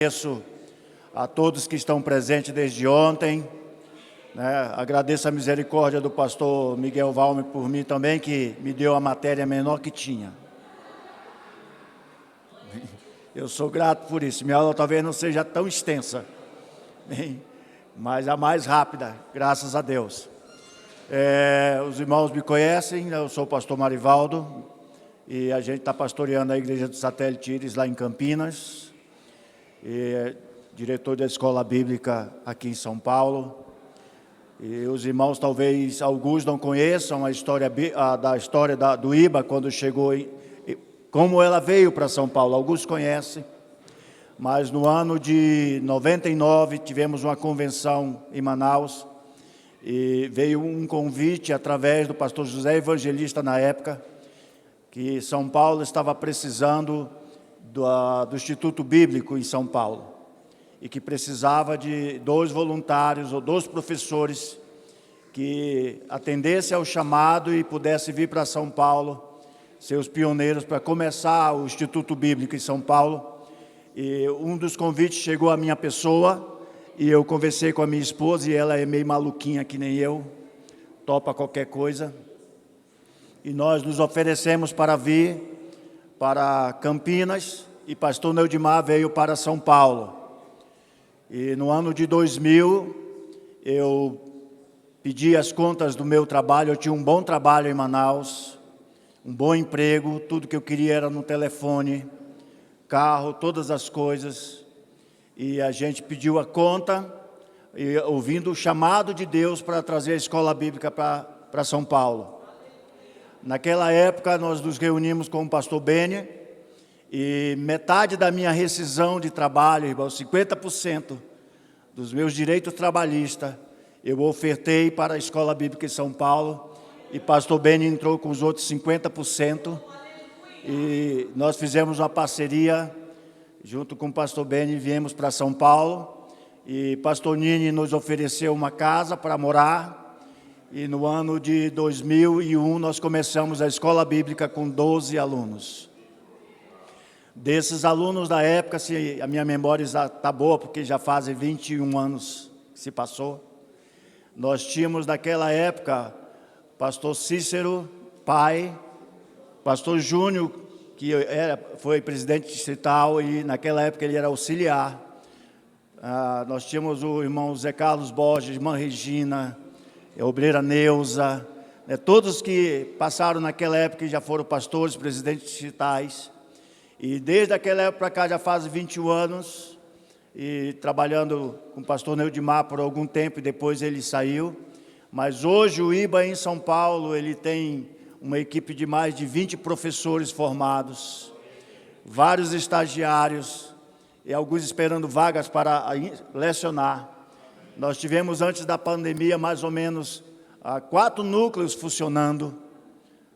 Agradeço a todos que estão presentes desde ontem, né? Agradeço a misericórdia do pastor Miguel Valme por mim também, que me deu a matéria menor que tinha. Eu sou grato por isso. Minha aula talvez não seja tão extensa, mas a mais rápida, graças a Deus. Os irmãos me conhecem, eu sou o pastor Marivaldo, e a gente está pastoreando a igreja do Satélite Íris lá em Campinas, e diretor da escola bíblica aqui em São Paulo. E os irmãos, talvez alguns não conheçam a história do IBA, quando chegou, como ela veio para São Paulo. Alguns conhecem, mas no ano de 99 tivemos uma convenção em Manaus, e veio um convite através do pastor José Evangelista na época, que São Paulo estava precisando do Instituto Bíblico em São Paulo, e que precisava de 2 voluntários ou 2 professores que atendessem ao chamado e pudessem vir para São Paulo, ser os pioneiros para começar o Instituto Bíblico em São Paulo. E um dos convites chegou à minha pessoa, e eu conversei com a minha esposa, e ela é meio maluquinha que nem eu, topa qualquer coisa, e nós nos oferecemos para vir para Campinas, e pastor Neudimar veio para São Paulo. E no ano de 2000, eu pedi as contas do meu trabalho. Eu tinha um bom trabalho em Manaus, um bom emprego, tudo que eu queria era no telefone, carro, todas as coisas. E a gente pediu a conta, e, ouvindo o chamado de Deus para trazer a escola bíblica para São Paulo. Naquela época, nós nos reunimos com o pastor Beni, e metade da minha rescisão de trabalho, irmão, 50% dos meus direitos trabalhistas, eu ofertei para a escola bíblica em São Paulo, e pastor Beni entrou com os outros 50%, e nós fizemos uma parceria, junto com o pastor Beni, viemos para São Paulo, e pastor Nini nos ofereceu uma casa para morar. E no ano de 2001, nós começamos a escola bíblica com 12 alunos. Desses alunos da época, se a minha memória está boa, porque já fazem 21 anos que se passou, nós tínhamos naquela época pastor Cícero, pai, pastor Júnior, que foi presidente distrital, e naquela época ele era auxiliar. Nós tínhamos o irmão Zé Carlos Borges, irmã Regina, a obreira Neuza, né, todos que passaram naquela época e já foram pastores, presidentes distritais. E desde aquela época para cá já faz 21 anos, e trabalhando com o pastor Neudimar por algum tempo, e depois ele saiu. Mas hoje o IBA em São Paulo, ele tem uma equipe de mais de 20 professores formados, vários estagiários, e alguns esperando vagas para lecionar. Nós tivemos, antes da pandemia, mais ou menos 4 núcleos funcionando,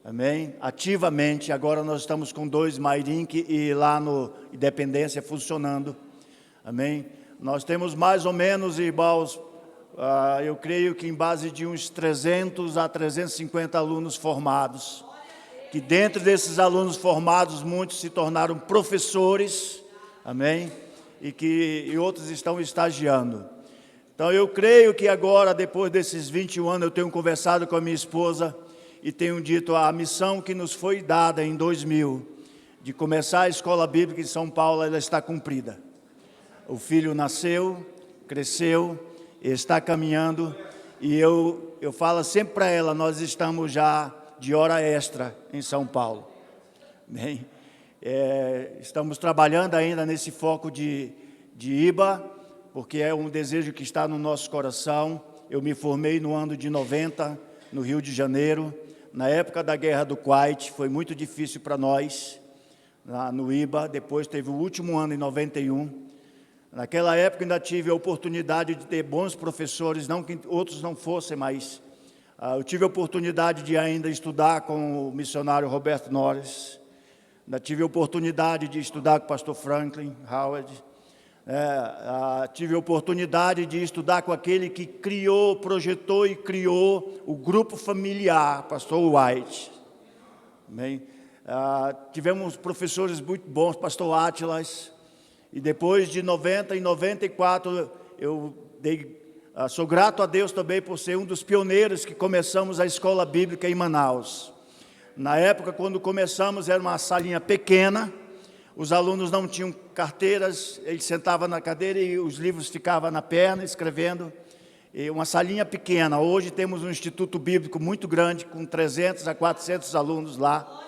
amém? Ativamente. Agora nós estamos com 2 Mairink e lá no Independência funcionando, amém? Nós temos mais ou menos, irmãos, eu creio que em base de uns 300 a 350 alunos formados, que dentro desses alunos formados, muitos se tornaram professores, amém? E outros estão estagiando. Então, eu creio que agora, depois desses 21 anos, eu tenho conversado com a minha esposa e tenho dito a missão que nos foi dada em 2000, de começar a escola bíblica em São Paulo, ela está cumprida. O filho nasceu, cresceu, está caminhando, e eu falo sempre para ela, nós estamos já de hora extra em São Paulo. Bem, estamos trabalhando ainda nesse foco de IBA, porque é um desejo que está no nosso coração. Eu me formei no ano de 90, no Rio de Janeiro, na época da Guerra do Kuwait. Foi muito difícil para nós, no IBA. Depois teve o último ano, em 91. Naquela época ainda tive a oportunidade de ter bons professores, não que outros não fossem, mas eu tive a oportunidade de ainda estudar com o missionário Roberto Norris. Ainda tive a oportunidade de estudar com o pastor Franklin Howard. Tive a oportunidade de estudar com aquele que projetou e criou o grupo familiar, pastor White. Amém? Tivemos professores muito bons, pastor Atlas, E depois de 90 e 94, sou grato a Deus também por ser um dos pioneiros que começamos a escola bíblica em Manaus. Na época, quando começamos, era uma salinha pequena, os alunos não tinham carteiras, eles sentavam na cadeira e os livros ficavam na perna, escrevendo. E uma salinha pequena. Hoje temos um instituto bíblico muito grande, com 300 a 400 alunos lá.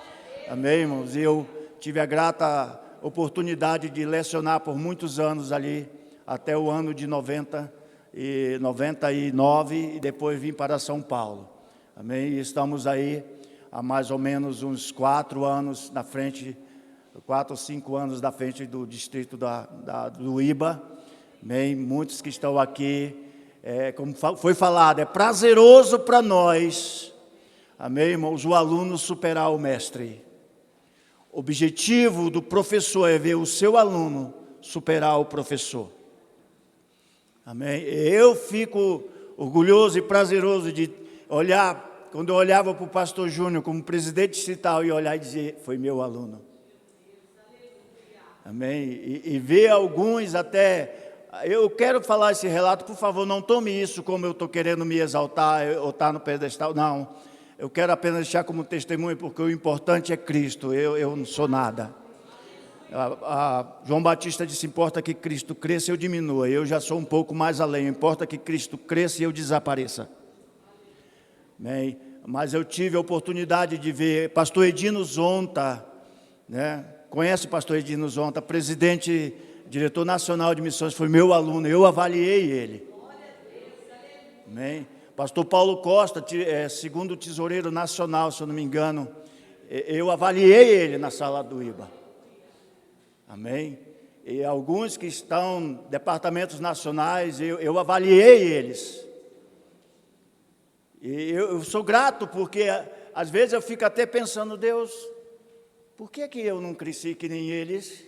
Amém, irmãos? E eu tive a grata oportunidade de lecionar por muitos anos ali, até o ano de 99, e depois vim para São Paulo. Amém? E estamos aí há mais ou menos uns 4 anos na frente, 4 ou 5 anos na frente do distrito do IBA. Amém? Muitos que estão aqui, como foi falado, é prazeroso para nós, amém, irmãos, o aluno superar o mestre. O objetivo do professor é ver o seu aluno superar o professor. Amém? Eu fico orgulhoso e prazeroso de olhar, quando eu olhava para o pastor Júnior como presidente distrital e olhar e dizer, foi meu aluno. Amém? E ver alguns até... Eu quero falar esse relato, por favor, não tome isso como eu estou querendo me exaltar ou estar no pedestal, não. Eu quero apenas deixar como testemunho, porque o importante é Cristo, eu não sou nada. João Batista disse, importa que Cristo cresça e eu diminua, eu já sou um pouco mais além, importa que Cristo cresça e eu desapareça. Bem, mas eu tive a oportunidade de ver pastor Edino Zonta, né? Conhece o pastor Edino Zonta, presidente, diretor nacional de missões, foi meu aluno, eu avaliei ele. Amém? Pastor Paulo Costa, segundo tesoureiro nacional, se eu não me engano, eu avaliei ele na sala do IBA. Amém? E alguns que estão departamentos nacionais, eu avaliei eles. E eu sou grato, porque às vezes eu fico até pensando, Deus, por que eu não cresci que nem eles?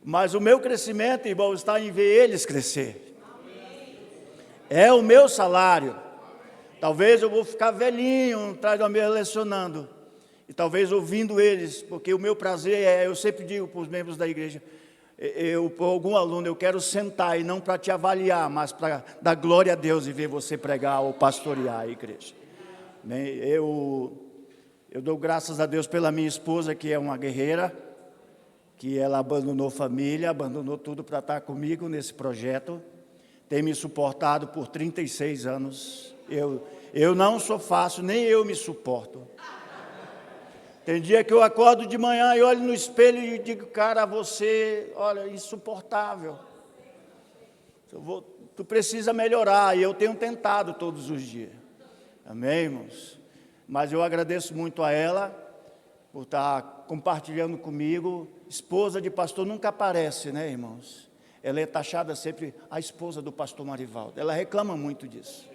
Mas o meu crescimento, irmão, está em ver eles crescer. É o meu salário. Talvez eu vou ficar velhinho atrás da mesa lecionando. E talvez ouvindo eles, porque o meu prazer eu sempre digo para os membros da igreja, para algum aluno, eu quero sentar e não para te avaliar, mas para dar glória a Deus e ver você pregar ou pastorear a igreja. Eu dou graças a Deus pela minha esposa, que é uma guerreira, que ela abandonou família, abandonou tudo para estar comigo nesse projeto, tem me suportado por 36 anos, eu não sou fácil, nem eu me suporto. Tem dia que eu acordo de manhã e olho no espelho e digo, cara, você, olha, insuportável, tu precisa melhorar, e eu tenho tentado todos os dias, amém, irmãos? Mas eu agradeço muito a ela, por estar compartilhando comigo. Esposa de pastor nunca aparece, né, irmãos? Ela é taxada sempre a esposa do pastor Marivaldo. Ela reclama muito disso.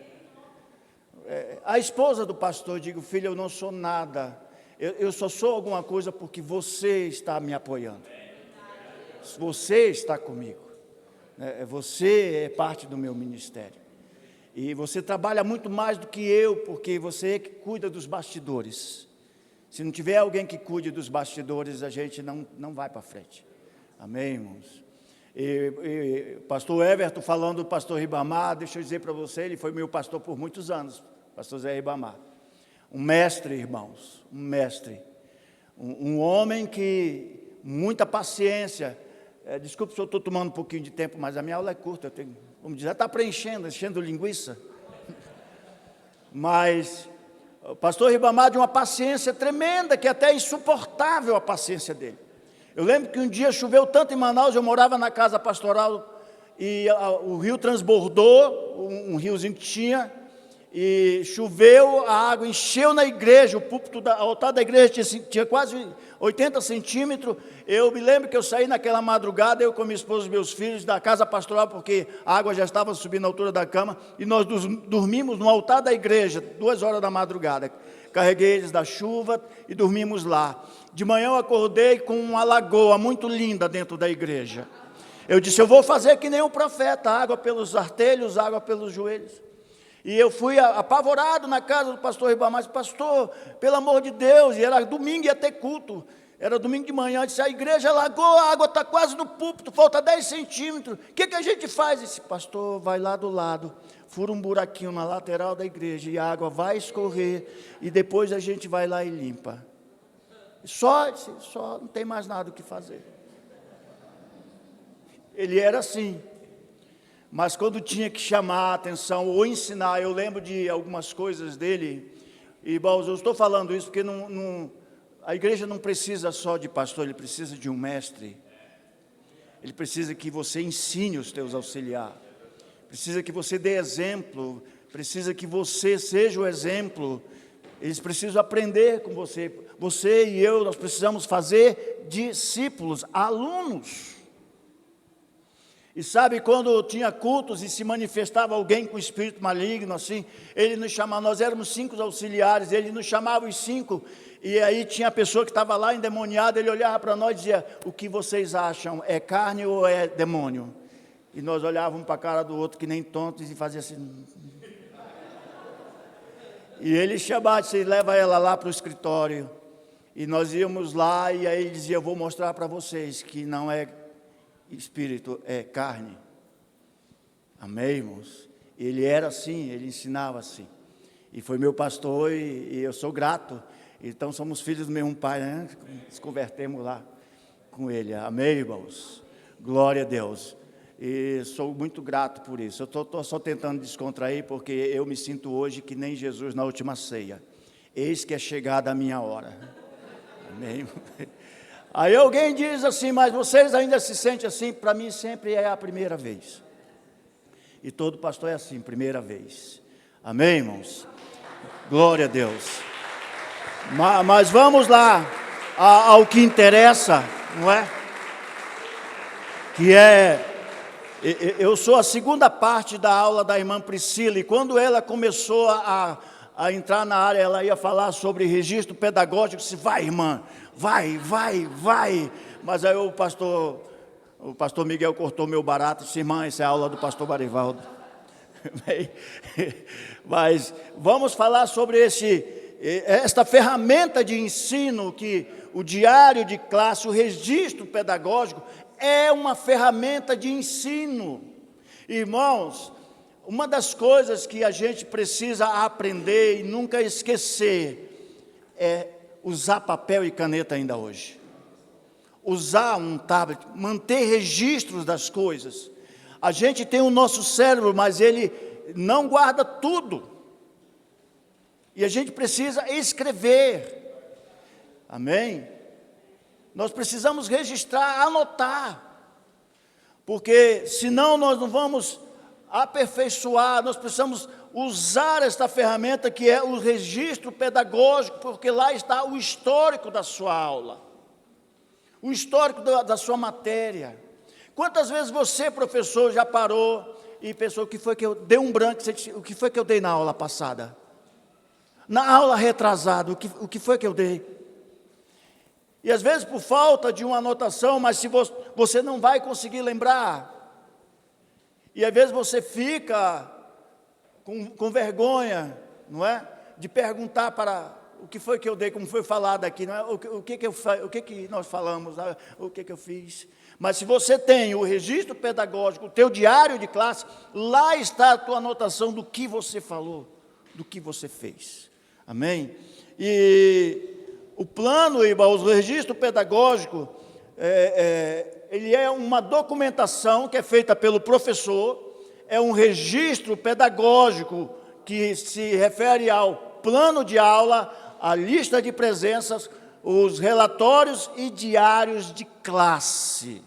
A esposa do pastor, digo, filho, eu não sou nada. Eu só sou alguma coisa porque você está me apoiando. Você está comigo. Você é parte do meu ministério. E você trabalha muito mais do que eu, porque você é que cuida dos bastidores. Se não tiver alguém que cuide dos bastidores, a gente não vai para frente. Amém, irmãos? E pastor Everton, falando do pastor Ribamar, deixa eu dizer para você, ele foi meu pastor por muitos anos, pastor Zé Ribamar. Um mestre, irmãos, um mestre. Um homem que, muita paciência. Desculpe se eu estou tomando um pouquinho de tempo, mas a minha aula é curta, eu tenho, vamos dizer, está preenchendo, enchendo linguiça. Mas o pastor Ribamar de uma paciência tremenda, que até é insuportável a paciência dele. Eu lembro que um dia choveu tanto em Manaus, eu morava na casa pastoral, e o rio transbordou, um riozinho que tinha, e choveu, a água encheu na igreja, o púlpito, o altar da igreja tinha quase 80 centímetros. Eu me lembro que eu saí naquela madrugada, eu com minha esposa e meus filhos, da casa pastoral, porque a água já estava subindo na altura da cama, e nós dormimos no altar da igreja, 2 horas da madrugada. Carreguei eles da chuva e dormimos lá. De manhã eu acordei com uma lagoa muito linda dentro da igreja. Eu disse, eu vou fazer que nem um profeta, água pelos artelhos, água pelos joelhos. E eu fui apavorado na casa do pastor Ribamar, pastor, pelo amor de Deus, e era domingo, ia ter culto. Era domingo de manhã, disse, a igreja alagou, a água está quase no púlpito, falta 10 centímetros. O que a gente faz? Esse pastor vai lá do lado, fura um buraquinho na lateral da igreja e a água vai escorrer e depois a gente vai lá e limpa. Só não tem mais nada o que fazer. Ele era assim. Mas quando tinha que chamar a atenção ou ensinar, eu lembro de algumas coisas dele. E, irmãos, eu estou falando isso porque a igreja não precisa só de pastor, ele precisa de um mestre. Ele precisa que você ensine os teus auxiliares. Precisa que você dê exemplo. Precisa que você seja o exemplo. Eles precisam aprender com você. Você e eu, nós precisamos fazer discípulos, alunos. E sabe, quando tinha cultos e se manifestava alguém com espírito maligno, assim, ele nos chamava, nós éramos 5 auxiliares, ele nos chamava os 5, e aí tinha a pessoa que estava lá endemoniada, ele olhava para nós e dizia, o que vocês acham, é carne ou é demônio? E nós olhávamos para a cara do outro que nem tontos e fazia assim. E ele chamava, disse, leva ela lá para o escritório, e nós íamos lá, e aí ele dizia, eu vou mostrar para vocês que não é espírito, é carne. Amém, irmãos? Ele era assim, ele ensinava assim. E foi meu pastor e eu sou grato. Então somos filhos do mesmo pai, né? Nos convertemos lá com ele. Amém, irmãos? Glória a Deus. E sou muito grato por isso. Eu estou só tentando descontrair porque eu me sinto hoje que nem Jesus na última ceia. Eis que é chegada a minha hora. Amém? Aí alguém diz assim, mas vocês ainda se sentem assim? Para mim sempre é a primeira vez. E todo pastor é assim, primeira vez. Amém, irmãos? Glória a Deus. Mas vamos lá ao que interessa, não é? Que é, eu sou a segunda parte da aula da irmã Priscila, e quando ela começou a entrar na área, ela ia falar sobre registro pedagógico, disse, vai irmã, vai. Mas aí o pastor Miguel cortou meu barato e disse, irmã, essa é a aula do pastor Barivaldo. Mas vamos falar sobre esta ferramenta de ensino, que o diário de classe, o registro pedagógico, é uma ferramenta de ensino. Irmãos, uma das coisas que a gente precisa aprender e nunca esquecer é usar papel e caneta ainda hoje. Usar um tablet, manter registros das coisas. A gente tem o nosso cérebro, mas ele não guarda tudo. E a gente precisa escrever. Amém? Nós precisamos registrar, anotar. Porque senão nós não vamos aperfeiçoar, nós precisamos usar esta ferramenta que é o registro pedagógico, porque lá está o histórico da sua aula, o histórico da sua matéria. Quantas vezes você, professor, já parou e pensou, o que foi que eu dei um branco, o que foi que eu dei na aula passada? Na aula retrasada, o que foi que eu dei? E às vezes por falta de uma anotação, mas se você não vai conseguir lembrar. E às vezes você fica com vergonha, não é? De perguntar para o que foi que eu dei, como foi falado aqui, não é? O que nós falamos, o que eu fiz. Mas se você tem o registro pedagógico, o teu diário de classe, lá está a tua anotação do que você falou, do que você fez. Amém? E o plano, irmãos, o registro pedagógico, ele é uma documentação que é feita pelo professor, é um registro pedagógico que se refere ao plano de aula, a lista de presenças, os relatórios e diários de classe.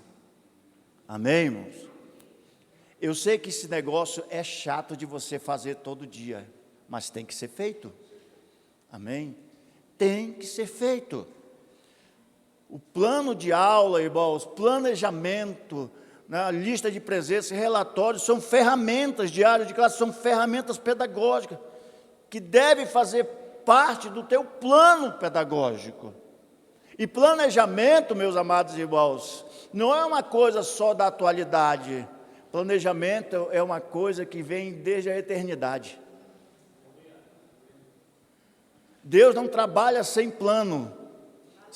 Amém, irmãos? Eu sei que esse negócio é chato de você fazer todo dia, mas tem que ser feito. Amém? Tem que ser feito. O plano de aula, irmãos, planejamento, né, lista de presença, relatórios, são ferramentas, diário de classe, são ferramentas pedagógicas, que devem fazer parte do teu plano pedagógico. E planejamento, meus amados irmãos, não é uma coisa só da atualidade. Planejamento é uma coisa que vem desde a eternidade. Deus não trabalha sem plano,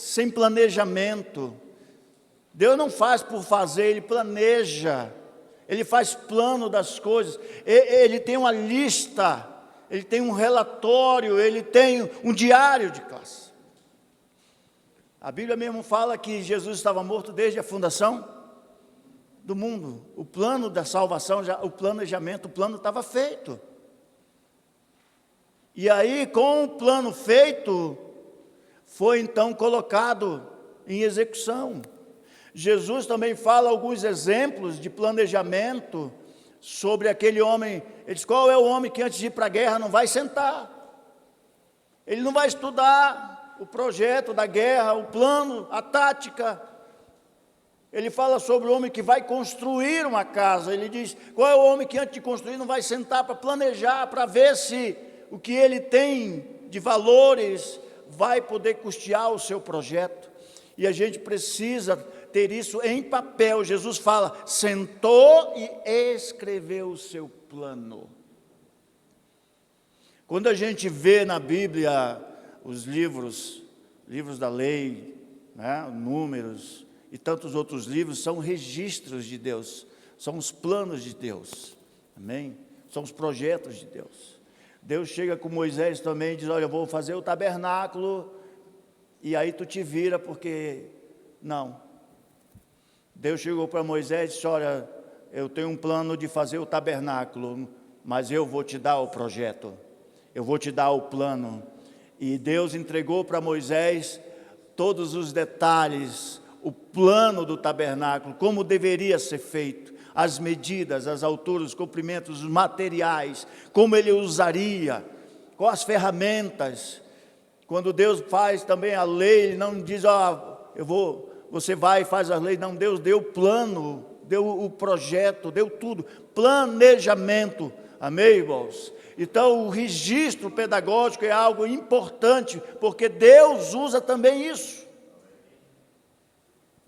sem planejamento. Deus não faz por fazer, Ele planeja. Ele faz plano das coisas. Ele tem uma lista, Ele tem um relatório, Ele tem um diário de classe. A Bíblia mesmo fala que Jesus estava morto desde a fundação do mundo. O plano da salvação, o planejamento, o plano estava feito. E aí, com o plano feito, foi então colocado em execução. Jesus também fala alguns exemplos de planejamento sobre aquele homem. Ele diz: qual é o homem que antes de ir para a guerra não vai sentar? Ele não vai estudar o projeto da guerra, o plano, a tática. Ele fala sobre o homem que vai construir uma casa. Ele diz: qual é o homem que antes de construir não vai sentar para planejar, para ver se o que ele tem de valores vai poder custear o seu projeto. E a gente precisa ter isso em papel. Jesus fala: sentou e escreveu o seu plano. Quando a gente vê na Bíblia os livros da lei, né, Números e tantos outros livros, são registros de Deus, são os planos de Deus, amém? São os projetos de Deus. Deus chega com Moisés também e diz: olha, eu vou fazer o tabernáculo, e aí tu te vira, porque não. Deus chegou para Moisés e disse: olha, eu tenho um plano de fazer o tabernáculo, mas eu vou te dar o projeto, eu vou te dar o plano. E Deus entregou para Moisés todos os detalhes, o plano do tabernáculo, como deveria ser feito, as medidas, as alturas, os comprimentos, os materiais, como ele usaria, quais as ferramentas. Quando Deus faz também a lei, Ele não diz: você vai e faz as leis. Não, Deus deu o plano, deu o projeto, deu tudo, planejamento, amém, irmãos? Então, o registro pedagógico é algo importante, porque Deus usa também isso.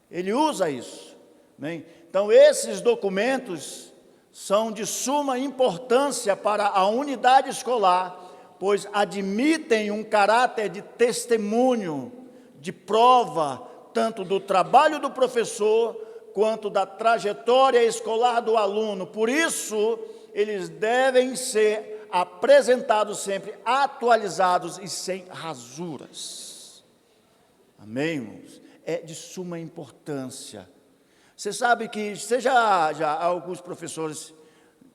Ele usa isso, amém? Então, esses documentos são de suma importância para a unidade escolar, pois admitem um caráter de testemunho, de prova, tanto do trabalho do professor, quanto da trajetória escolar do aluno. Por isso, eles devem ser apresentados sempre, atualizados e sem rasuras. Amém, irmãos? É de suma importância. Você sabe que, já alguns professores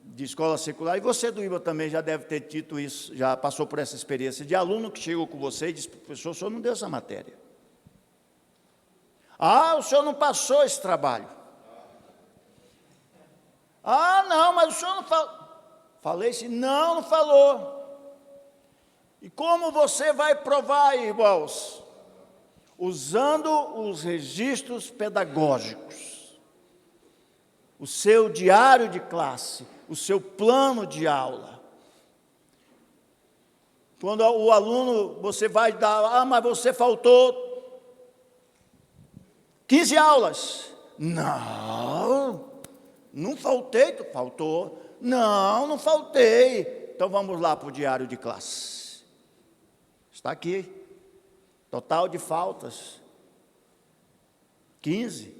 de escola secular, e você do IBA também já deve ter dito isso, já passou por essa experiência, de aluno que chegou com você e disse: professor, o senhor não deu essa matéria. Ah, o senhor não passou esse trabalho. Ah, não, mas o senhor não falou. Falei assim: não falou. E como você vai provar, irmãos? Usando os registros pedagógicos, o seu diário de classe, o seu plano de aula. Quando o aluno, você vai dar: mas você faltou 15 aulas. Não faltei. Tu faltou. Não faltei. Então vamos lá para o diário de classe. Está aqui. Total de faltas 15.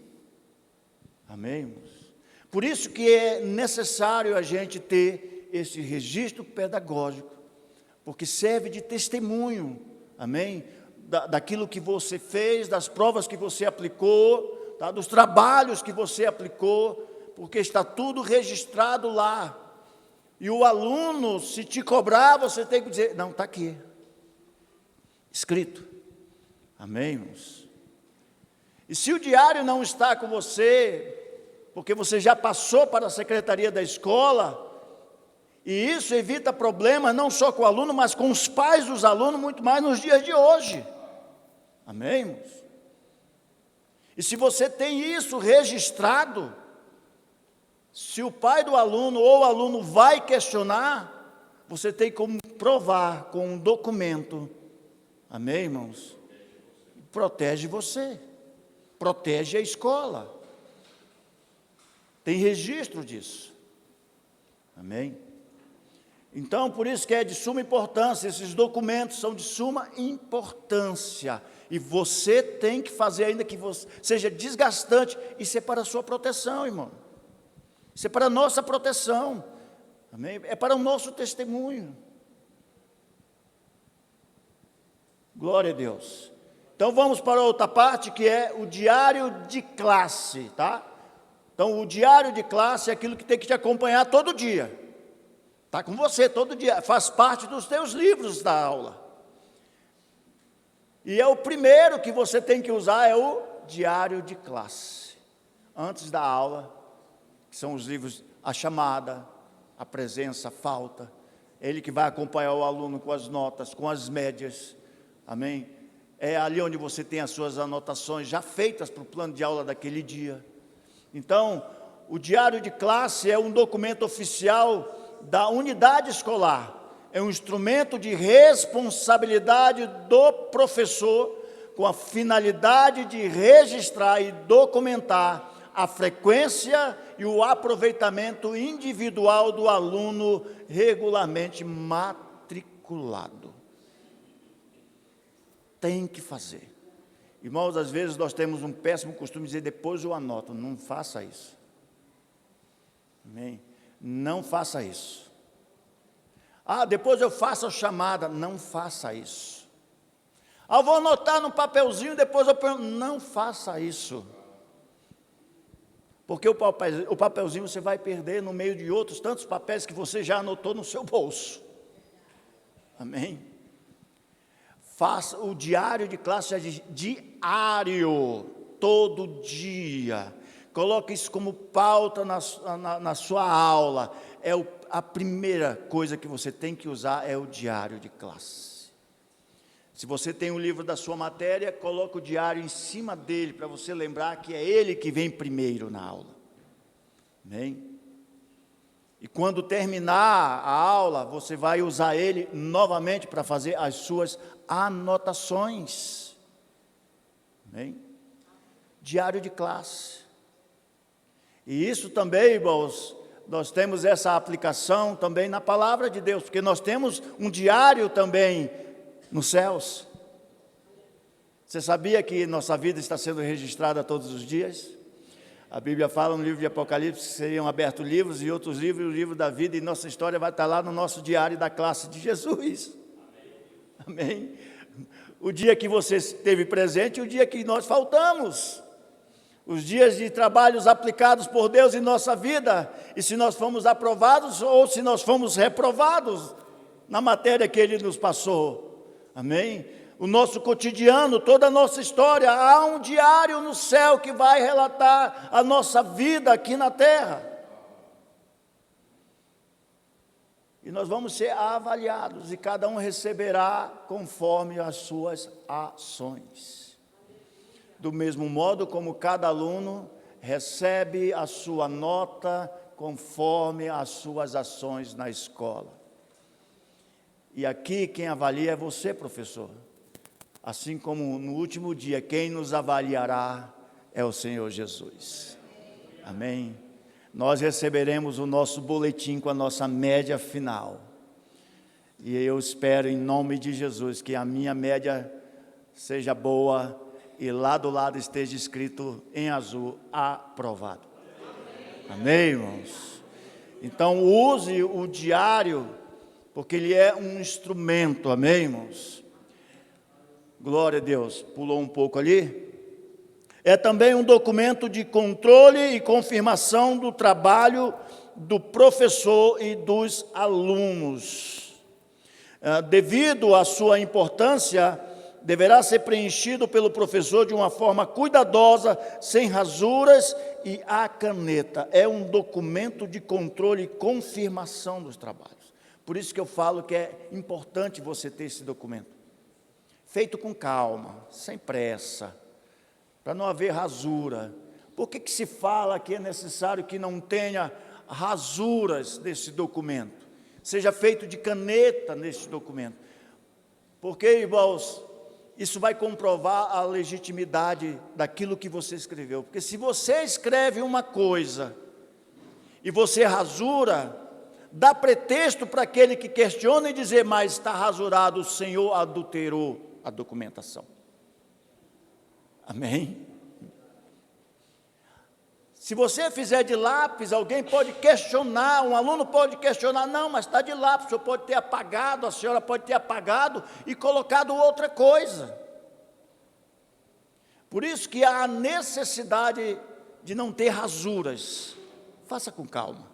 Amém, irmãos? Por isso que é necessário a gente ter esse registro pedagógico, porque serve de testemunho, amém? Daquilo que você fez, das provas que você aplicou, tá? Dos trabalhos que você aplicou, porque está tudo registrado lá. E o aluno, se te cobrar, você tem que dizer: não, está aqui, escrito. Amém, irmãos? E se o diário não está com você, porque você já passou para a secretaria da escola, e isso evita problemas não só com o aluno, mas com os pais dos alunos, muito mais nos dias de hoje. Amém, irmãos? E se você tem isso registrado, se o pai do aluno ou o aluno vai questionar, você tem como provar com um documento. Amém, irmãos? Protege você, protege a escola. Tem registro disso. Amém? Então, por isso que é de suma importância, esses documentos são de suma importância. E você tem que fazer, ainda que seja desgastante, isso é para a sua proteção, irmão. Isso é para a nossa proteção. Amém? É para o nosso testemunho. Glória a Deus. Então vamos para outra parte, que é o diário de classe, tá? Então o diário de classe é aquilo que tem que te acompanhar todo dia. Está com você todo dia, faz parte dos teus livros da aula. E é o primeiro que você tem que usar, é o diário de classe. Antes da aula, que são os livros, a chamada, a presença, a falta. Ele que vai acompanhar o aluno com as notas, com as médias. Amém? É ali onde você tem as suas anotações já feitas para o plano de aula daquele dia. Então, o diário de classe é um documento oficial da unidade escolar. É um instrumento de responsabilidade do professor com a finalidade de registrar e documentar a frequência e o aproveitamento individual do aluno regularmente matriculado. Tem que fazer. Irmãos, às vezes nós temos um péssimo costume de dizer, depois eu anoto. Não faça isso. Amém? Não faça isso. Depois eu faço a chamada. Não faça isso. Eu vou anotar no papelzinho, depois eu pergunto. Não faça isso. Porque o papelzinho você vai perder no meio de outros tantos papéis que você já anotou no seu bolso. Amém? Faça o diário de classe, é diário, todo dia. Coloque isso como pauta na sua aula. A primeira coisa que você tem que usar é o diário de classe. Se você tem um livro da sua matéria, coloque o diário em cima dele, para você lembrar que é ele que vem primeiro na aula. Amém? E quando terminar a aula, você vai usar ele novamente para fazer as suas anotações. Amém? Diário de classe. E isso também, irmãos, nós temos essa aplicação também na palavra de Deus, porque nós temos um diário também nos céus. Você sabia que nossa vida está sendo registrada todos os dias? A Bíblia fala no livro de Apocalipse que seriam abertos livros e outros livros, o livro da vida, e nossa história vai estar lá no nosso diário da classe de Jesus. Amém? O dia que você esteve presente e o dia que nós faltamos. Os dias de trabalhos aplicados por Deus em nossa vida, e se nós fomos aprovados ou se nós fomos reprovados na matéria que Ele nos passou. Amém? O nosso cotidiano, toda a nossa história, há um diário no céu que vai relatar a nossa vida aqui na terra. E nós vamos ser avaliados, e cada um receberá conforme as suas ações. Do mesmo modo como cada aluno recebe a sua nota conforme as suas ações na escola. E aqui quem avalia é você, professor. Assim como no último dia, quem nos avaliará é o Senhor Jesus. Amém? Nós receberemos o nosso boletim com a nossa média final. E eu espero em nome de Jesus que a minha média seja boa e lá do lado esteja escrito em azul, aprovado. Amém, irmãos? Então use o diário, porque ele é um instrumento, amém, irmãos? Glória a Deus. Pulou um pouco ali. É também um documento de controle e confirmação do trabalho do professor e dos alunos. Devido à sua importância, deverá ser preenchido pelo professor de uma forma cuidadosa, sem rasuras e à caneta. É um documento de controle e confirmação dos trabalhos. Por isso que eu falo que é importante você ter esse documento. Feito com calma, sem pressa, para não haver rasura. Por que se fala que é necessário que não tenha rasuras nesse documento? Seja feito de caneta nesse documento. Porque, irmãos, isso vai comprovar a legitimidade daquilo que você escreveu. Porque se você escreve uma coisa e você rasura, dá pretexto para aquele que questiona e dizer, mas está rasurado, o Senhor adulterou a documentação. Amém? Se você fizer de lápis, alguém pode questionar, um aluno pode questionar, não, mas está de lápis, o senhor pode ter apagado, a senhora pode ter apagado e colocado outra coisa. Por isso que há a necessidade de não ter rasuras. Faça com calma,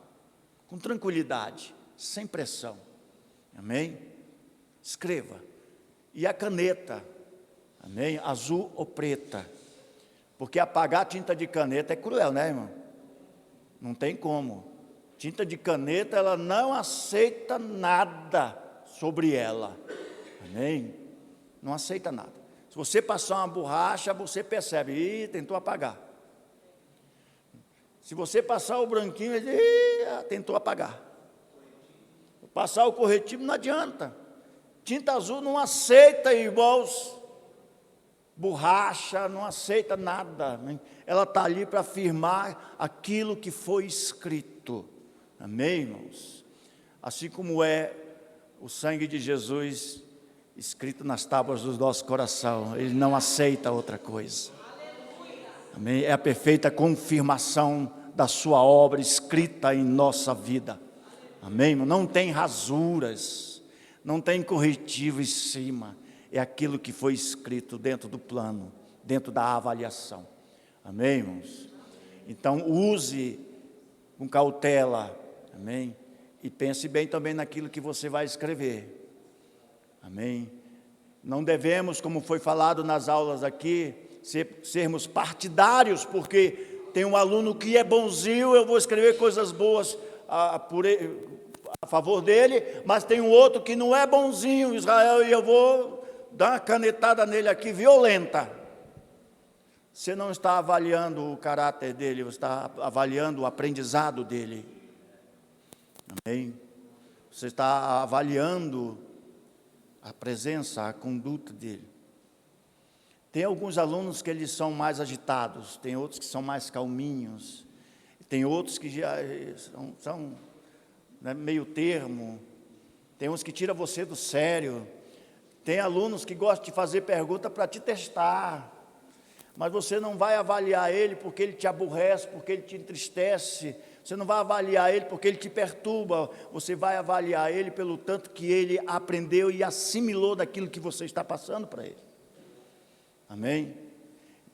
com tranquilidade, sem pressão. Amém? Escreva. E a caneta, amém? Azul ou preta. Porque apagar tinta de caneta é cruel, né, irmão? Não tem como. Tinta de caneta, ela não aceita nada sobre ela. Amém? Não aceita nada. Se você passar uma borracha, você percebe, ih, tentou apagar. Se você passar o branquinho, ele diz, tentou apagar. Passar o corretivo não adianta. Tinta azul não aceita, irmãos, borracha, não aceita nada. Amém? Ela está ali para afirmar aquilo que foi escrito. Amém, irmãos? Assim como é o sangue de Jesus escrito nas tábuas do nosso coração. Ele não aceita outra coisa. Amém? É a perfeita confirmação da sua obra escrita em nossa vida. Amém, irmão? Não tem rasuras, não tem corretivo em cima. É aquilo que foi escrito dentro do plano, dentro da avaliação. Amém, irmãos? Então, use com cautela, amém? E pense bem também naquilo que você vai escrever. Amém? Não devemos, como foi falado nas aulas aqui, sermos partidários, porque tem um aluno que é bonzinho, eu vou escrever coisas boas a favor dele, mas tem um outro que não é bonzinho, Israel, e eu vou dar uma canetada nele aqui, violenta. Você não está avaliando o caráter dele, você está avaliando o aprendizado dele. Amém? Você está avaliando a presença, a conduta dele. Tem alguns alunos que eles são mais agitados, tem outros que são mais calminhos, tem outros que já são meio termo, tem uns que tiram você do sério, tem alunos que gostam de fazer pergunta para te testar, mas você não vai avaliar ele porque ele te aborrece, porque ele te entristece, você não vai avaliar ele porque ele te perturba, você vai avaliar ele pelo tanto que ele aprendeu e assimilou daquilo que você está passando para ele. Amém?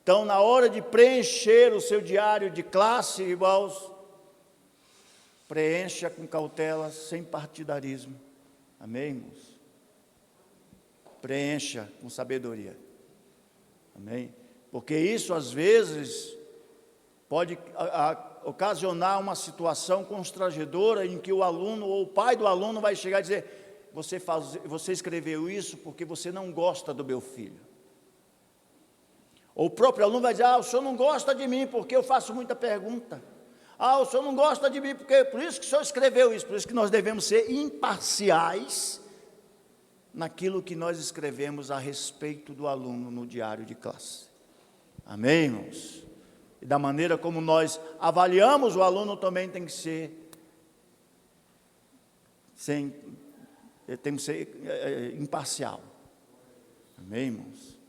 Então, na hora de preencher o seu diário de classe, irmãos, preencha com cautela, sem partidarismo. Amém, irmãos? Preencha com sabedoria. Amém? Porque isso, às vezes, pode ocasionar uma situação constrangedora em que o aluno ou o pai do aluno vai chegar e dizer, você escreveu isso porque você não gosta do meu filho. Ou o próprio aluno vai dizer, o senhor não gosta de mim porque eu faço muita pergunta. O senhor não gosta de mim porque, por isso que o senhor escreveu isso, por isso que nós devemos ser imparciais naquilo que nós escrevemos a respeito do aluno no diário de classe. Amém, irmãos? E da maneira como nós avaliamos o aluno também tem que ser imparcial. Amém, irmãos?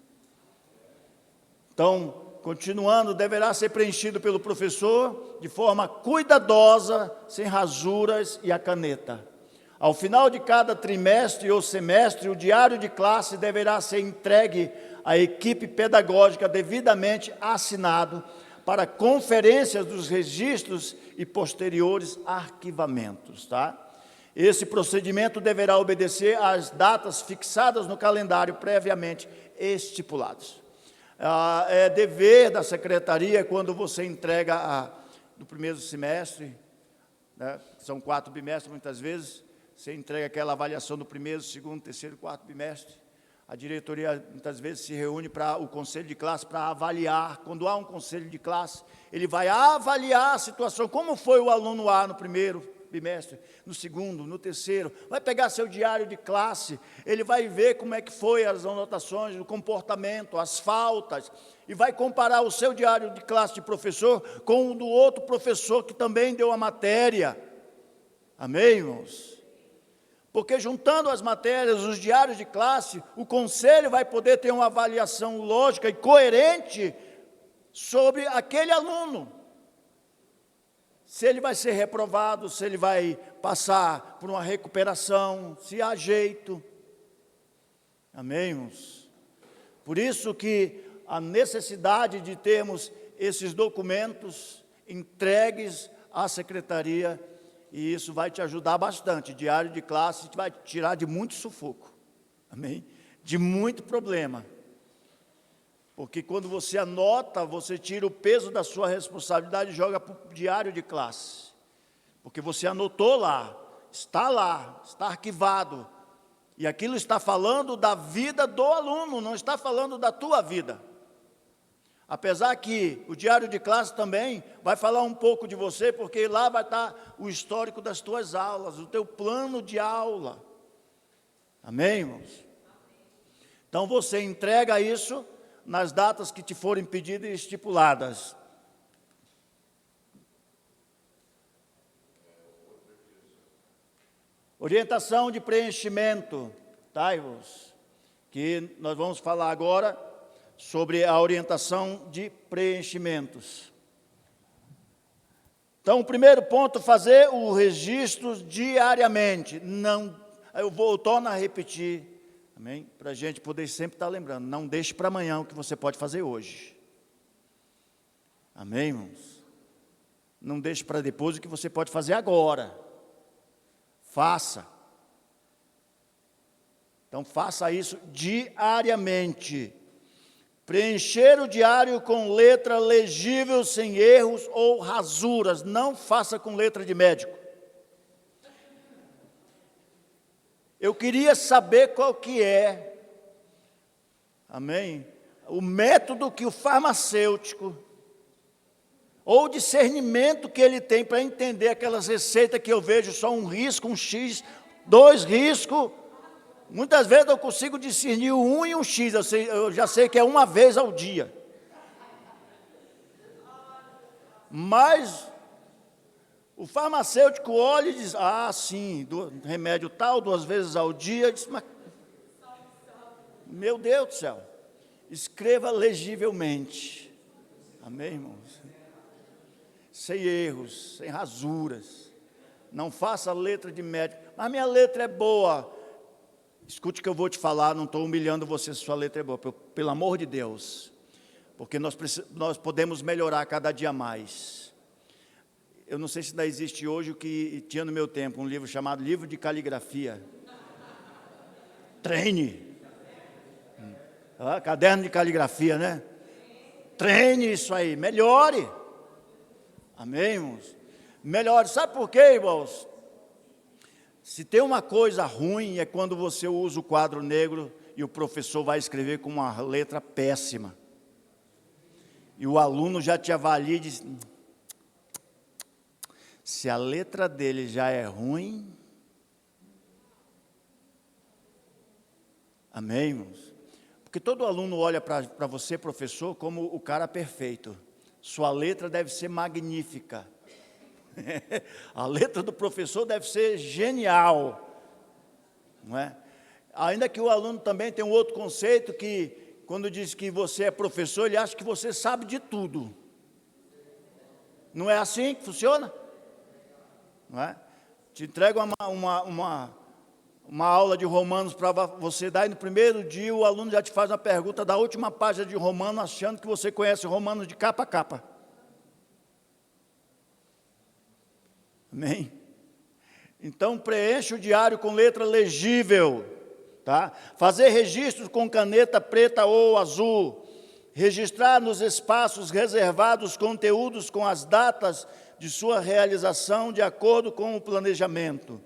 Então, continuando, deverá ser preenchido pelo professor de forma cuidadosa, sem rasuras e a caneta. Ao final de cada trimestre ou semestre, o diário de classe deverá ser entregue à equipe pedagógica devidamente assinado para conferências dos registros e posteriores arquivamentos, tá? Esse procedimento deverá obedecer às datas fixadas no calendário previamente estipulados. É dever da secretaria, quando você entrega do primeiro semestre, né, são 4 bimestres muitas vezes, você entrega aquela avaliação do primeiro, segundo, terceiro, quarto bimestre, a diretoria muitas vezes se reúne para o conselho de classe para avaliar. Quando há um conselho de classe, ele vai avaliar a situação, como foi o aluno A no primeiro bimestre, no segundo, no terceiro, vai pegar seu diário de classe, ele vai ver como é que foi as anotações, o comportamento, as faltas, e vai comparar o seu diário de classe de professor com o do outro professor que também deu a matéria. Amém, irmãos? Porque juntando as matérias, os diários de classe, o conselho vai poder ter uma avaliação lógica e coerente sobre aquele aluno. Se ele vai ser reprovado, se ele vai passar por uma recuperação, se há jeito. Amém, irmãos? Por isso que a necessidade de termos esses documentos entregues à secretaria, e isso vai te ajudar bastante. Diário de classe vai te tirar de muito sufoco, amém? De muito problema. Porque quando você anota, você tira o peso da sua responsabilidade e joga para o diário de classe. Porque você anotou lá, está arquivado. E aquilo está falando da vida do aluno, não está falando da tua vida. Apesar que o diário de classe também vai falar um pouco de você, porque lá vai estar o histórico das tuas aulas, o teu plano de aula. Amém, irmãos? Então você entrega isso nas datas que te forem pedidas e estipuladas. Orientação de preenchimento, tá, irmãos? Que nós vamos falar agora sobre a orientação de preenchimentos. Então, o primeiro ponto, fazer o registro diariamente. Não, eu torno a repetir, amém? Para a gente poder sempre estar lembrando, não deixe para amanhã o que você pode fazer hoje. Amém, irmãos? Não deixe para depois o que você pode fazer agora. Faça. Então, faça isso diariamente. Preencher o diário com letra legível, sem erros ou rasuras. Não faça com letra de médico. Eu queria saber qual que é, amém, o método que o farmacêutico, ou o discernimento que ele tem para entender aquelas receitas que eu vejo só um risco, um X, 2 riscos. Muitas vezes eu consigo discernir o 1 e o X, eu já sei que é uma vez ao dia. Mas o farmacêutico olha e diz, sim, remédio tal, 2 vezes ao dia. Diz, mas, meu Deus do céu, escreva legivelmente. Amém, irmãos? Sem erros, sem rasuras. Não faça letra de médico. Mas minha letra é boa. Escute o que eu vou te falar, não estou humilhando você se sua letra é boa, pelo amor de Deus, porque nós podemos melhorar cada dia mais. Eu não sei se ainda existe hoje o que tinha no meu tempo, um livro chamado Livro de Caligrafia. Treine. Caderno de caligrafia, né? Treine isso aí, melhore. Amém, irmãos? Melhore, sabe por quê, irmãos? Se tem uma coisa ruim é quando você usa o quadro negro e o professor vai escrever com uma letra péssima. E o aluno já te avalia e diz, se a letra dele já é ruim, amém, irmãos? Porque todo aluno olha para você, professor, como o cara perfeito. Sua letra deve ser magnífica. A letra do professor deve ser genial, não é? Ainda que o aluno também tem um outro conceito que, quando diz que você é professor, ele acha que você sabe de tudo. Não é assim que funciona? Não é? Te entrega uma aula de Romanos para você dar, e no primeiro dia o aluno já te faz uma pergunta da última página de Romanos, achando que você conhece Romanos de capa a capa. Amém? Então, preencha o diário com letra legível, tá? Fazer registros com caneta preta ou azul. Registrar nos espaços reservados conteúdos com as datas de sua realização de acordo com o planejamento.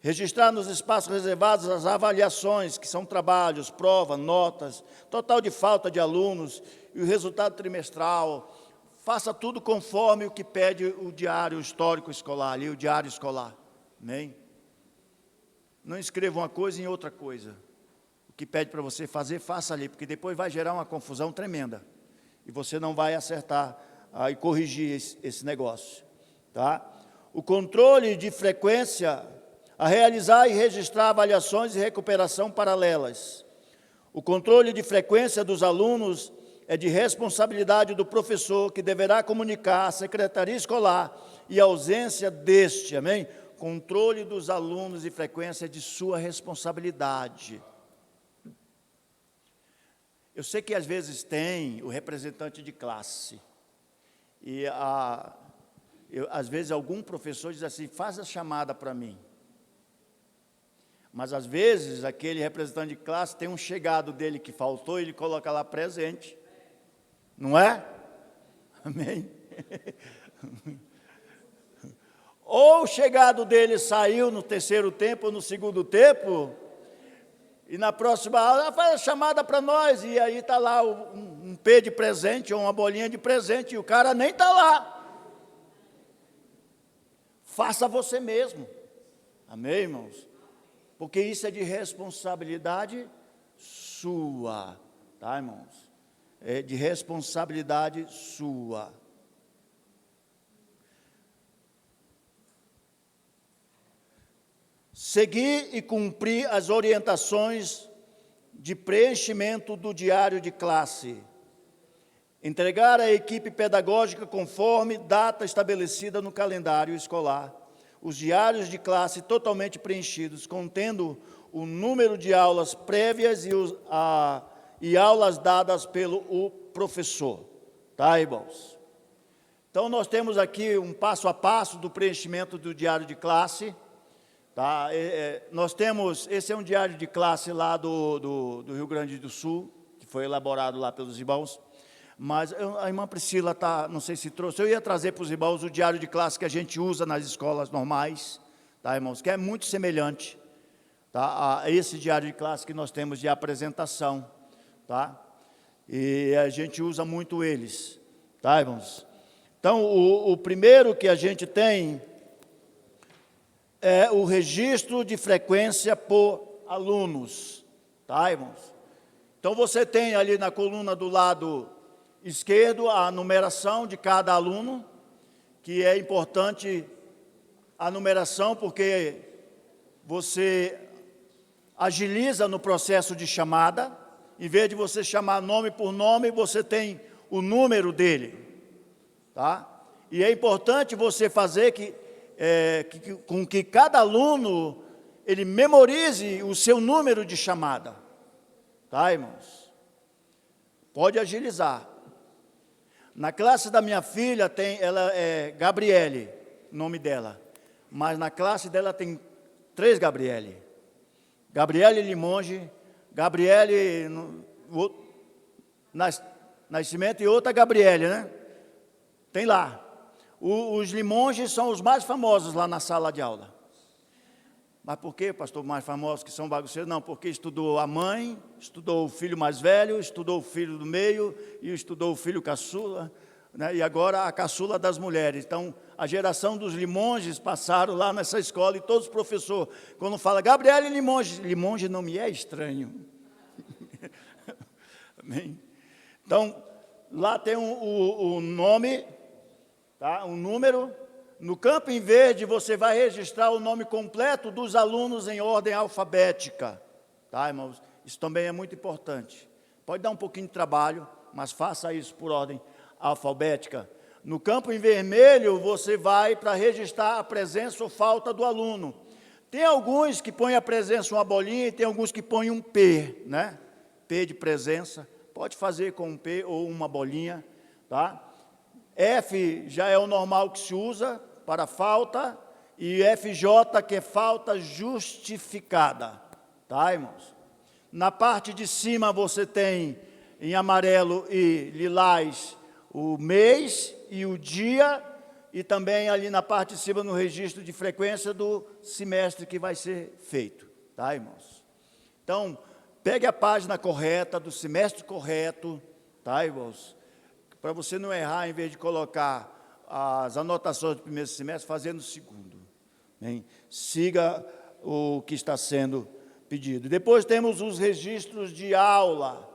Registrar nos espaços reservados as avaliações, que são trabalhos, prova, notas, total de falta de alunos e o resultado trimestral. Faça tudo conforme o que pede o diário histórico escolar, ali, o diário escolar. Amém? Não escreva uma coisa em outra coisa. O que pede para você fazer, faça ali, porque depois vai gerar uma confusão tremenda. E você não vai acertar e corrigir esse negócio. Tá? o controle de frequência, a realizar e registrar avaliações e recuperação paralelas. O controle de frequência dos alunos é de responsabilidade do professor, que deverá comunicar à secretaria escolar e a ausência deste, amém? Controle dos alunos e frequência é de sua responsabilidade. Eu sei que às vezes tem o representante de classe, e às vezes algum professor diz assim, faz a chamada para mim. Mas às vezes aquele representante de classe tem um chegado dele que faltou, ele coloca lá presente. Não é? Amém? Ou o chegado dele saiu no terceiro tempo ou no segundo tempo, e na próxima aula faz a chamada para nós, e aí está lá um P de presente ou uma bolinha de presente, e o cara nem está lá. Faça você mesmo. Amém, irmãos? Porque isso é de responsabilidade sua, tá, irmãos? É de responsabilidade sua. Seguir e cumprir as orientações de preenchimento do diário de classe. Entregar à equipe pedagógica, conforme data estabelecida no calendário escolar, os diários de classe totalmente preenchidos, contendo o número de aulas prévias e aulas dadas pelo professor. Tá, irmãos? Então, nós temos aqui um passo a passo do preenchimento do diário de classe. Tá? Nós temos, esse é um diário de classe lá do Rio Grande do Sul, que foi elaborado lá pelos irmãos. Mas a irmã Priscila não sei se trouxe, eu ia trazer para os irmãos o diário de classe que a gente usa nas escolas normais, tá, irmãos? Que é muito semelhante, tá, a esse diário de classe que nós temos de apresentação, tá? E a gente usa muito eles, tá, irmãos? Então, o primeiro que a gente tem é o registro de frequência por alunos, tá, irmãos? Então, você tem ali na coluna do lado esquerdo a numeração de cada aluno, que é importante a numeração, porque você agiliza no processo de chamada. Em vez de você chamar nome por nome, você tem o número dele, tá? E é importante você fazer com que cada aluno, ele memorize o seu número de chamada, tá, irmãos? Pode agilizar. Na classe da minha filha, ela é Gabriele, nome dela. Mas na classe dela tem 3 Gabriele. Gabriele Limonge, Gabriele Nascimento e outra Gabriele, né? Tem lá. Os Limonges são os mais famosos lá na sala de aula. Mas por que, pastor, mais famosos que são bagunceiros? Não, porque estudou a mãe, estudou o filho mais velho, estudou o filho do meio e estudou o filho caçula, né? E agora a caçula das mulheres. Então, a geração dos Limonges passaram lá nessa escola e todos os professores, quando fala Gabriele Limonge, Limonge não me é estranho. Amém? Então, lá tem o nome, tá? Um número. No campo em verde, você vai registrar o nome completo dos alunos em ordem alfabética. Tá, irmãos? Isso também é muito importante. Pode dar um pouquinho de trabalho, mas faça isso por ordem alfabética. No campo em vermelho, você vai para registrar a presença ou falta do aluno. Tem alguns que põem a presença uma bolinha e tem alguns que põem um P, né? P de presença. Pode fazer com um P ou uma bolinha, tá? F já é o normal que se usa para falta, e FJ, que é falta justificada, tá, irmãos? Na parte de cima você tem, em amarelo e lilás, o mês e o dia, e também ali na parte de cima, no registro de frequência do semestre que vai ser feito, tá, irmãos? Então, pegue a página correta, do semestre correto, tá, irmãos? Para você não errar, em vez de colocar as anotações do primeiro semestre, fazendo o segundo. Bem, siga o que está sendo pedido. Depois temos os registros de aula.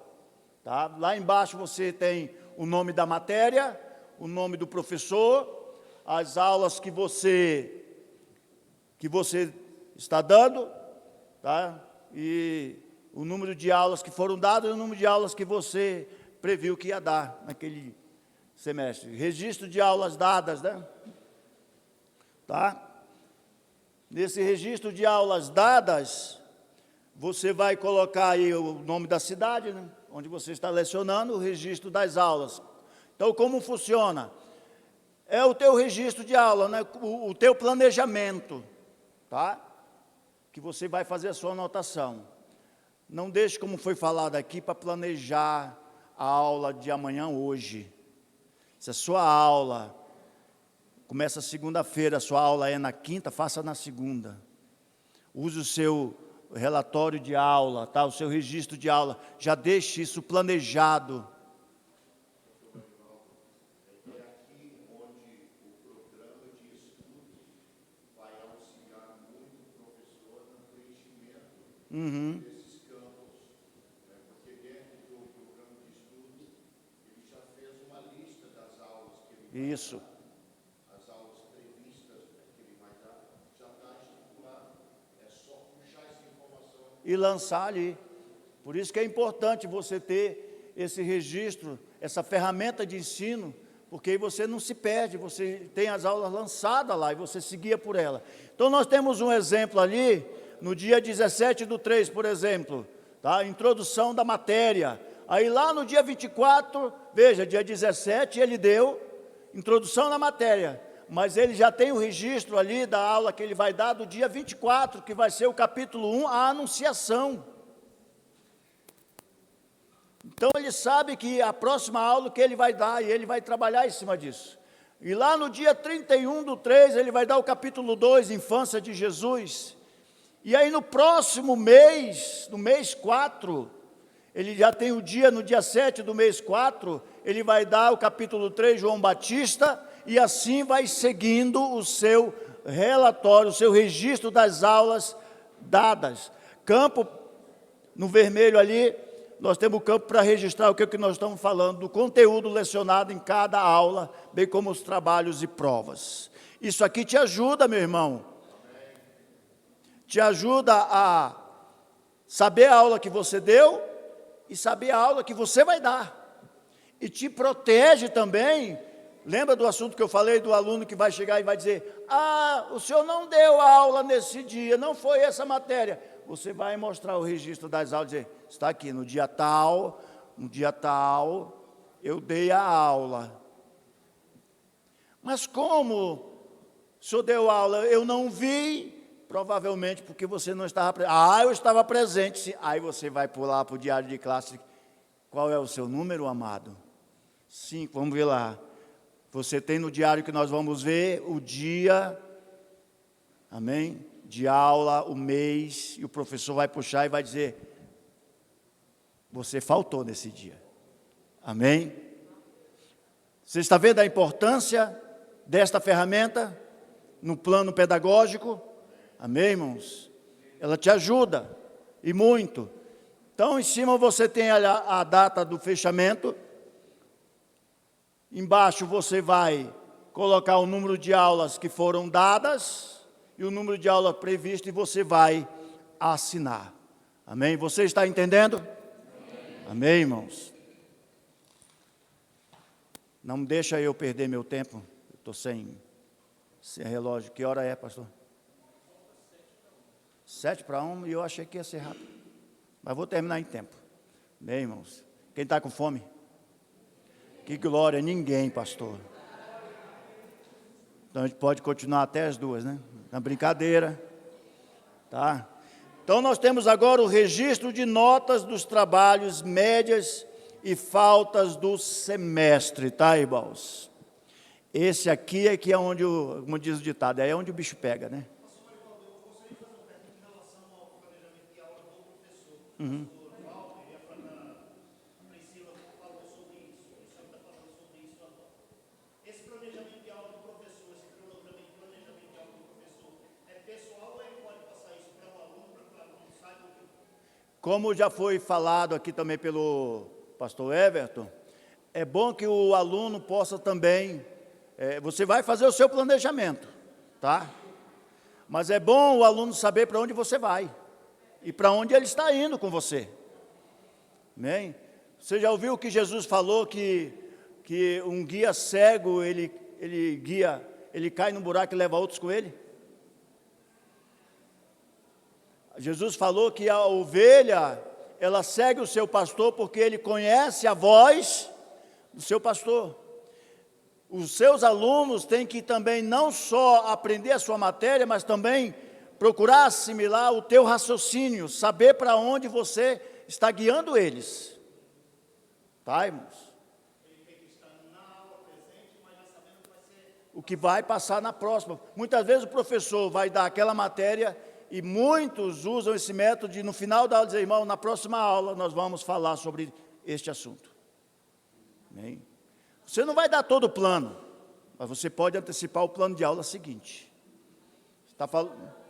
Tá? Lá embaixo você tem o nome da matéria, o nome do professor, as aulas que você está dando, tá? E o número de aulas que foram dadas e o número de aulas que você previu que ia dar naquele semestre. Registro de aulas dadas, né? Tá? Nesse registro de aulas dadas, você vai colocar aí o nome da cidade, né? Onde você está lecionando, o registro das aulas. Então, como funciona? É o teu registro de aula, né? O teu planejamento, tá? Que você vai fazer a sua anotação. Não deixe, como foi falado aqui, para planejar a aula de amanhã hoje. Se a sua aula começa segunda-feira, a sua aula é na quinta, faça na segunda. Use o seu relatório de aula, tá? O seu registro de aula. Já deixe isso planejado. Uhum. Desses campos, porque dentro do programa de estudo, ele já fez uma lista das aulas que ele vai Isso. dar, as aulas previstas que ele vai dar, já está estipulado, é só puxar essa informação. E lançar ali. Por isso que é importante você ter esse registro, essa ferramenta de ensino, porque aí você não se perde, você tem as aulas lançadas lá e você seguia por ela. Então nós temos um exemplo ali, no dia 17/3, por exemplo, tá? Introdução da matéria. Aí lá no dia 24, veja, dia 17 ele deu introdução da matéria, mas ele já tem o registro ali da aula que ele vai dar do dia 24, que vai ser o capítulo 1, a anunciação. Então ele sabe que a próxima aula que ele vai dar, e ele vai trabalhar em cima disso. E lá no dia 31/3, ele vai dar o capítulo 2, infância de Jesus. E aí no próximo mês, no mês 4, ele já tem o dia, no dia 7 do mês 4, ele vai dar o capítulo 3, João Batista, e assim vai seguindo o seu relatório, o seu registro das aulas dadas. Campo, no vermelho ali, nós temos o campo para registrar o que nós estamos falando, do conteúdo lecionado em cada aula, bem como os trabalhos e provas. Isso aqui te ajuda, meu irmão. Te ajuda a saber a aula que você deu e saber a aula que você vai dar. E te protege também. Lembra do assunto que eu falei do aluno que vai chegar e vai dizer: ah, o senhor não deu a aula nesse dia, não foi essa matéria. Você vai mostrar o registro das aulas e dizer: está aqui, no dia tal, eu dei a aula. Mas como o senhor deu a aula? Eu não vi. Provavelmente porque você não estava presente. Ah, eu estava presente. Sim. Aí você vai pular para o diário de classe. Qual é o seu número, amado? 5, vamos ver lá. Você tem no diário que nós vamos ver o dia, amém? De aula, o mês, e o professor vai puxar e vai dizer: você faltou nesse dia. Amém? Você está vendo a importância desta ferramenta no plano pedagógico? Amém, irmãos? Ela te ajuda, e muito. Então, em cima você tem a data do fechamento. Embaixo você vai colocar o número de aulas que foram dadas e o número de aulas previsto, e você vai assinar. Amém? Você está entendendo? Amém, irmãos? Não deixa eu perder meu tempo. Eu estou sem relógio. Que hora é, pastor? 7:1, e eu achei que ia ser rápido. Mas vou terminar em tempo. Bem, irmãos. Quem está com fome? Que glória, ninguém, pastor. Então a gente pode continuar até as 2, né? Na brincadeira. Tá? Então nós temos agora o registro de notas dos trabalhos, médias e faltas do semestre, tá, irmãos? Esse aqui é que é onde, como diz o ditado, é onde o bicho pega, né? Uhum. Esse planejamento de aula do professor, esse cronograma de planejamento de aula do professor, é pessoal ou ele pode passar isso para o aluno, para que o aluno saiba o que... Como já foi falado aqui também pelo pastor Everton, é bom que o aluno possa também Você vai fazer o seu planejamento, tá? Mas é bom o aluno saber para onde você vai e para onde ele está indo com você. Amém? Você já ouviu que Jesus falou que um guia cego, ele cai num buraco e leva outros com ele? Jesus falou que a ovelha, ela segue o seu pastor porque ele conhece a voz do seu pastor. Os seus alunos têm que também não só aprender a sua matéria, mas também procurar assimilar o teu raciocínio, saber para onde você está guiando eles. Tá, irmãos? O que vai passar na próxima. Muitas vezes o professor vai dar aquela matéria e muitos usam esse método de no final da aula dizer, irmão, na próxima aula nós vamos falar sobre este assunto. Amém? Você não vai dar todo o plano, mas você pode antecipar o plano de aula seguinte. Você está falando...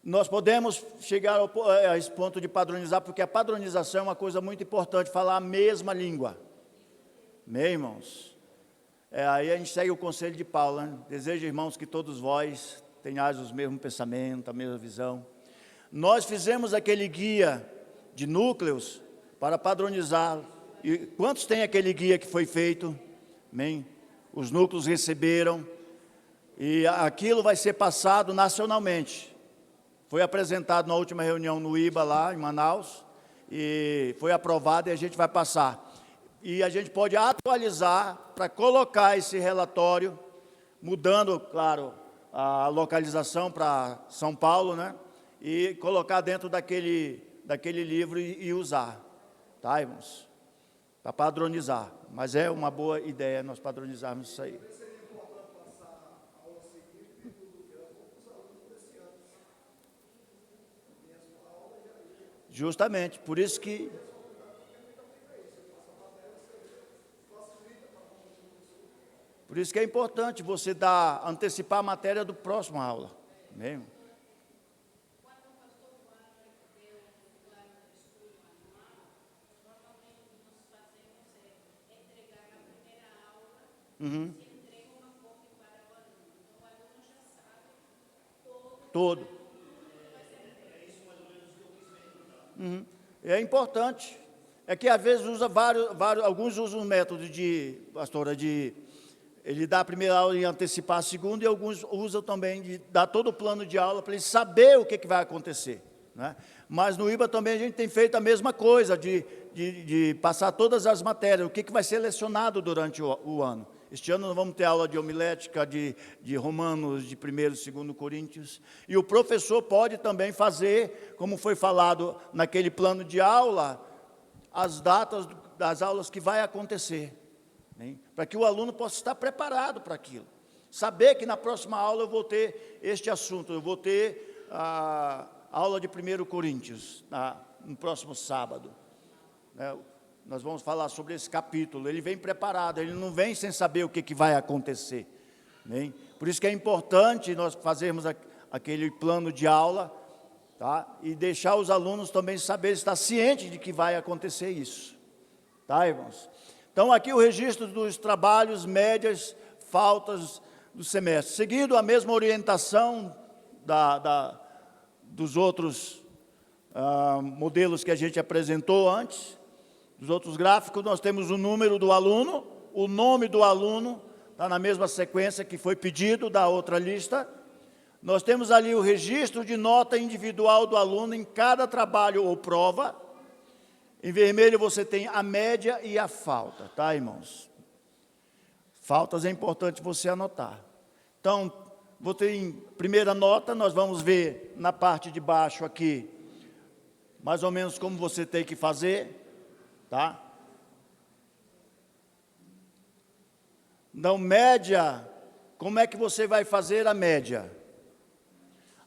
Nós podemos chegar a esse ponto de padronizar, porque a padronização é uma coisa muito importante, falar a mesma língua. Amém, irmãos? Aí a gente segue o conselho de Paulo, né? Desejo, irmãos, que todos vós tenhais os mesmos pensamentos, a mesma visão. Nós fizemos aquele guia de núcleos para padronizar. E quantos tem aquele guia que foi feito? Amém? Os núcleos receberam. E aquilo vai ser passado nacionalmente. Foi apresentado na última reunião no IBA, lá em Manaus, e foi aprovado e a gente vai passar. E a gente pode atualizar para colocar esse relatório, mudando, claro, a localização para São Paulo, né? E colocar dentro daquele livro e usar, tá, irmãos? Para padronizar. Mas é uma boa ideia nós padronizarmos isso aí. Justamente, por isso que... Por isso que é importante você antecipar a matéria do próximo aula. Mesmo. Quando o pastor fala que deu um plano de estudo anual, normalmente o que nós fazemos é entregar na primeira aula, se entrega uma cópia para o aluno. Então o aluno já sabe todo. É importante. É que às vezes usa alguns usam um método ele dá a primeira aula e antecipar a segunda, e alguns usam também de dar todo o plano de aula para ele saber o que vai acontecer, né? Mas no IBA também a gente tem feito a mesma coisa, de passar todas as matérias, o que vai ser lecionado durante o ano. Este ano nós vamos ter aula de homilética, de Romanos, de 1º e 2º Coríntios, e o professor pode também fazer, como foi falado naquele plano de aula, as datas das aulas que vai acontecer, né? Para que o aluno possa estar preparado para aquilo. Saber que na próxima aula eu vou ter este assunto, eu vou ter a aula de 1º Coríntios, no próximo sábado, né? Nós vamos falar sobre esse capítulo. Ele vem preparado, ele não vem sem saber o que vai acontecer, né? Por isso que é importante nós fazermos aquele plano de aula, tá? E deixar os alunos também saberem, estar cientes de que vai acontecer isso, tá, irmãos? Então, aqui o registro dos trabalhos, médias, faltas do semestre. Seguindo a mesma orientação dos outros modelos que a gente apresentou antes, dos outros gráficos, nós temos o número do aluno, o nome do aluno, está na mesma sequência que foi pedido da outra lista. Nós temos ali o registro de nota individual do aluno em cada trabalho ou prova. Em vermelho você tem a média e a falta, tá, irmãos? Faltas é importante você anotar. Então, vou ter em primeira nota, nós vamos ver na parte de baixo aqui, mais ou menos como você tem que fazer, tá? Então, média, como é que você vai fazer a média?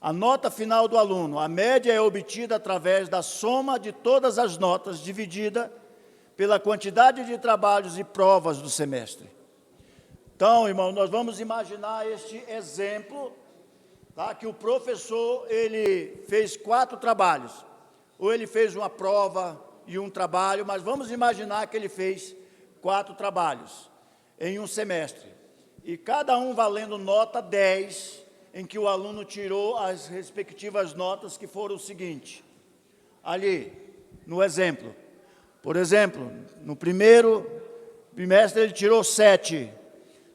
A nota final do aluno, a média é obtida através da soma de todas as notas, dividida pela quantidade de trabalhos e provas do semestre. Então, irmão, nós vamos imaginar este exemplo tá? Que o professor, ele fez 4 trabalhos, ou ele fez uma prova e um trabalho, mas vamos imaginar que ele fez 4 trabalhos em um semestre, e cada um valendo nota 10, em que o aluno tirou as respectivas notas, que foram o seguinte, ali, no exemplo. Por exemplo, no primeiro bimestre ele tirou 7,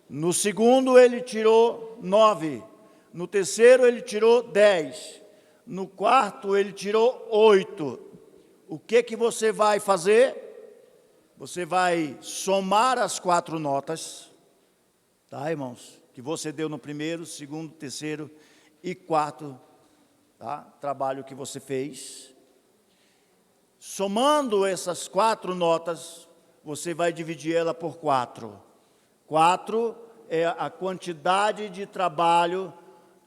no segundo ele tirou 9, no terceiro ele tirou 10, no quarto ele tirou 8. O que você vai fazer? Você vai somar as 4 notas, tá, irmãos? Que você deu no primeiro, segundo, terceiro e quarto, tá? Trabalho que você fez. Somando essas 4 notas, você vai dividir ela por 4. 4 é a quantidade de trabalho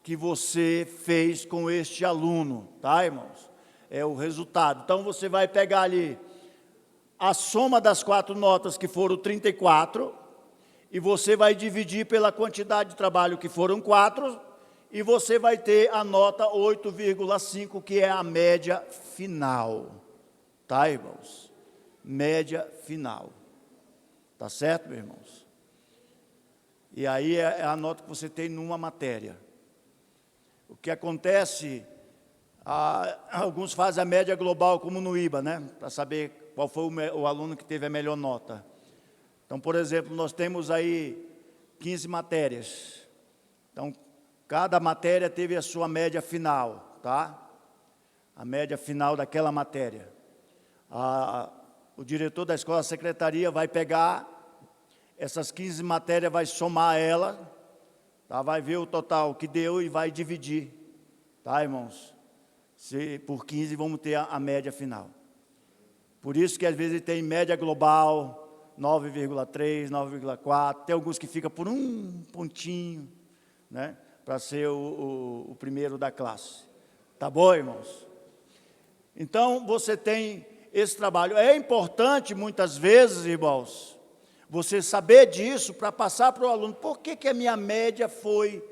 que você fez com este aluno, tá, irmãos? É o resultado. Então, você vai pegar ali a soma das 4 notas, que foram 34, e você vai dividir pela quantidade de trabalho, que foram 4, e você vai ter a nota 8,5, que é a média final. Tá, irmãos? Média final. Tá certo, meus irmãos? E aí é a nota que você tem numa matéria. O que acontece, alguns fazem a média global, como no IBA, né? Para saber qual foi o aluno que teve a melhor nota. Então, por exemplo, nós temos aí 15 matérias. Então, cada matéria teve a sua média final, tá? A média final daquela matéria. O diretor da escola, a secretaria, vai pegar essas 15 matérias, vai somar ela, tá? Vai ver o total que deu e vai dividir, tá, irmãos? Por 15 vamos ter a média final. Por isso que às vezes tem média global, 9,3, 9,4, tem alguns que ficam por um pontinho, né? Para ser o primeiro da classe. Tá bom, irmãos? Então, você tem esse trabalho. É importante, muitas vezes, irmãos, você saber disso para passar para o aluno. Por que a minha média foi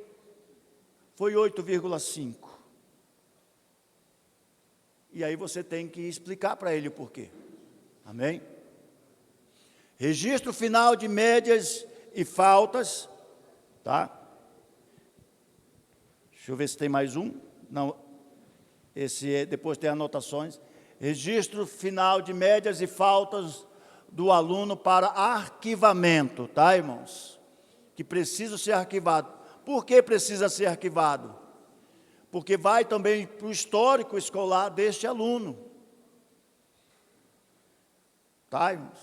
8,5? E aí você tem que explicar para ele o porquê. Amém? Registro final de médias e faltas, tá? Deixa eu ver se tem mais um. Não, depois tem anotações. Registro final de médias e faltas do aluno para arquivamento, tá, irmãos? Que precisa ser arquivado. Por que precisa ser arquivado? Porque vai também para o histórico escolar deste aluno. Tá, irmãos?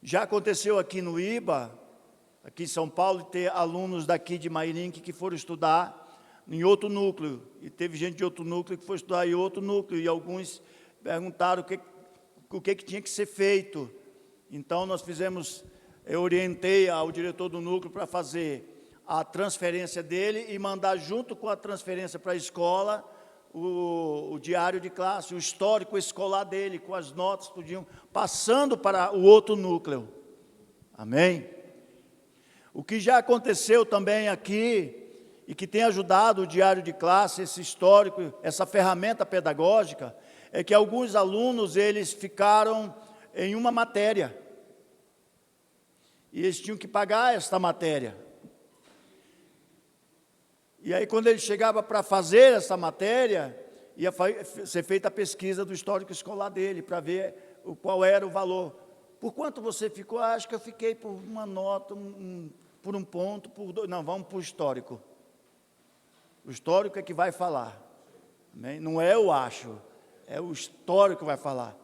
Já aconteceu aqui no IBA, aqui em São Paulo, ter alunos daqui de Mairinque que foram estudar em outro núcleo. E teve gente de outro núcleo que foi estudar em outro núcleo. E alguns perguntaram o que tinha que ser feito. Então, eu orientei ao diretor do núcleo para fazer a transferência dele e mandar junto com a transferência para a escola o diário de classe, o histórico escolar dele, com as notas, tudinho, passando para o outro núcleo. Amém? O que já aconteceu também aqui, e que tem ajudado o diário de classe, esse histórico, essa ferramenta pedagógica, é que alguns alunos, eles ficaram em uma matéria. E eles tinham que pagar esta matéria. E aí, quando ele chegava para fazer essa matéria, ia ser feita a pesquisa do histórico escolar dele, para ver qual era o valor. Por quanto você ficou? Acho que eu fiquei por uma nota, por um ponto, por dois. Não, vamos para o histórico. O histórico é que vai falar. Amém? Não é o acho, é o histórico que vai falar.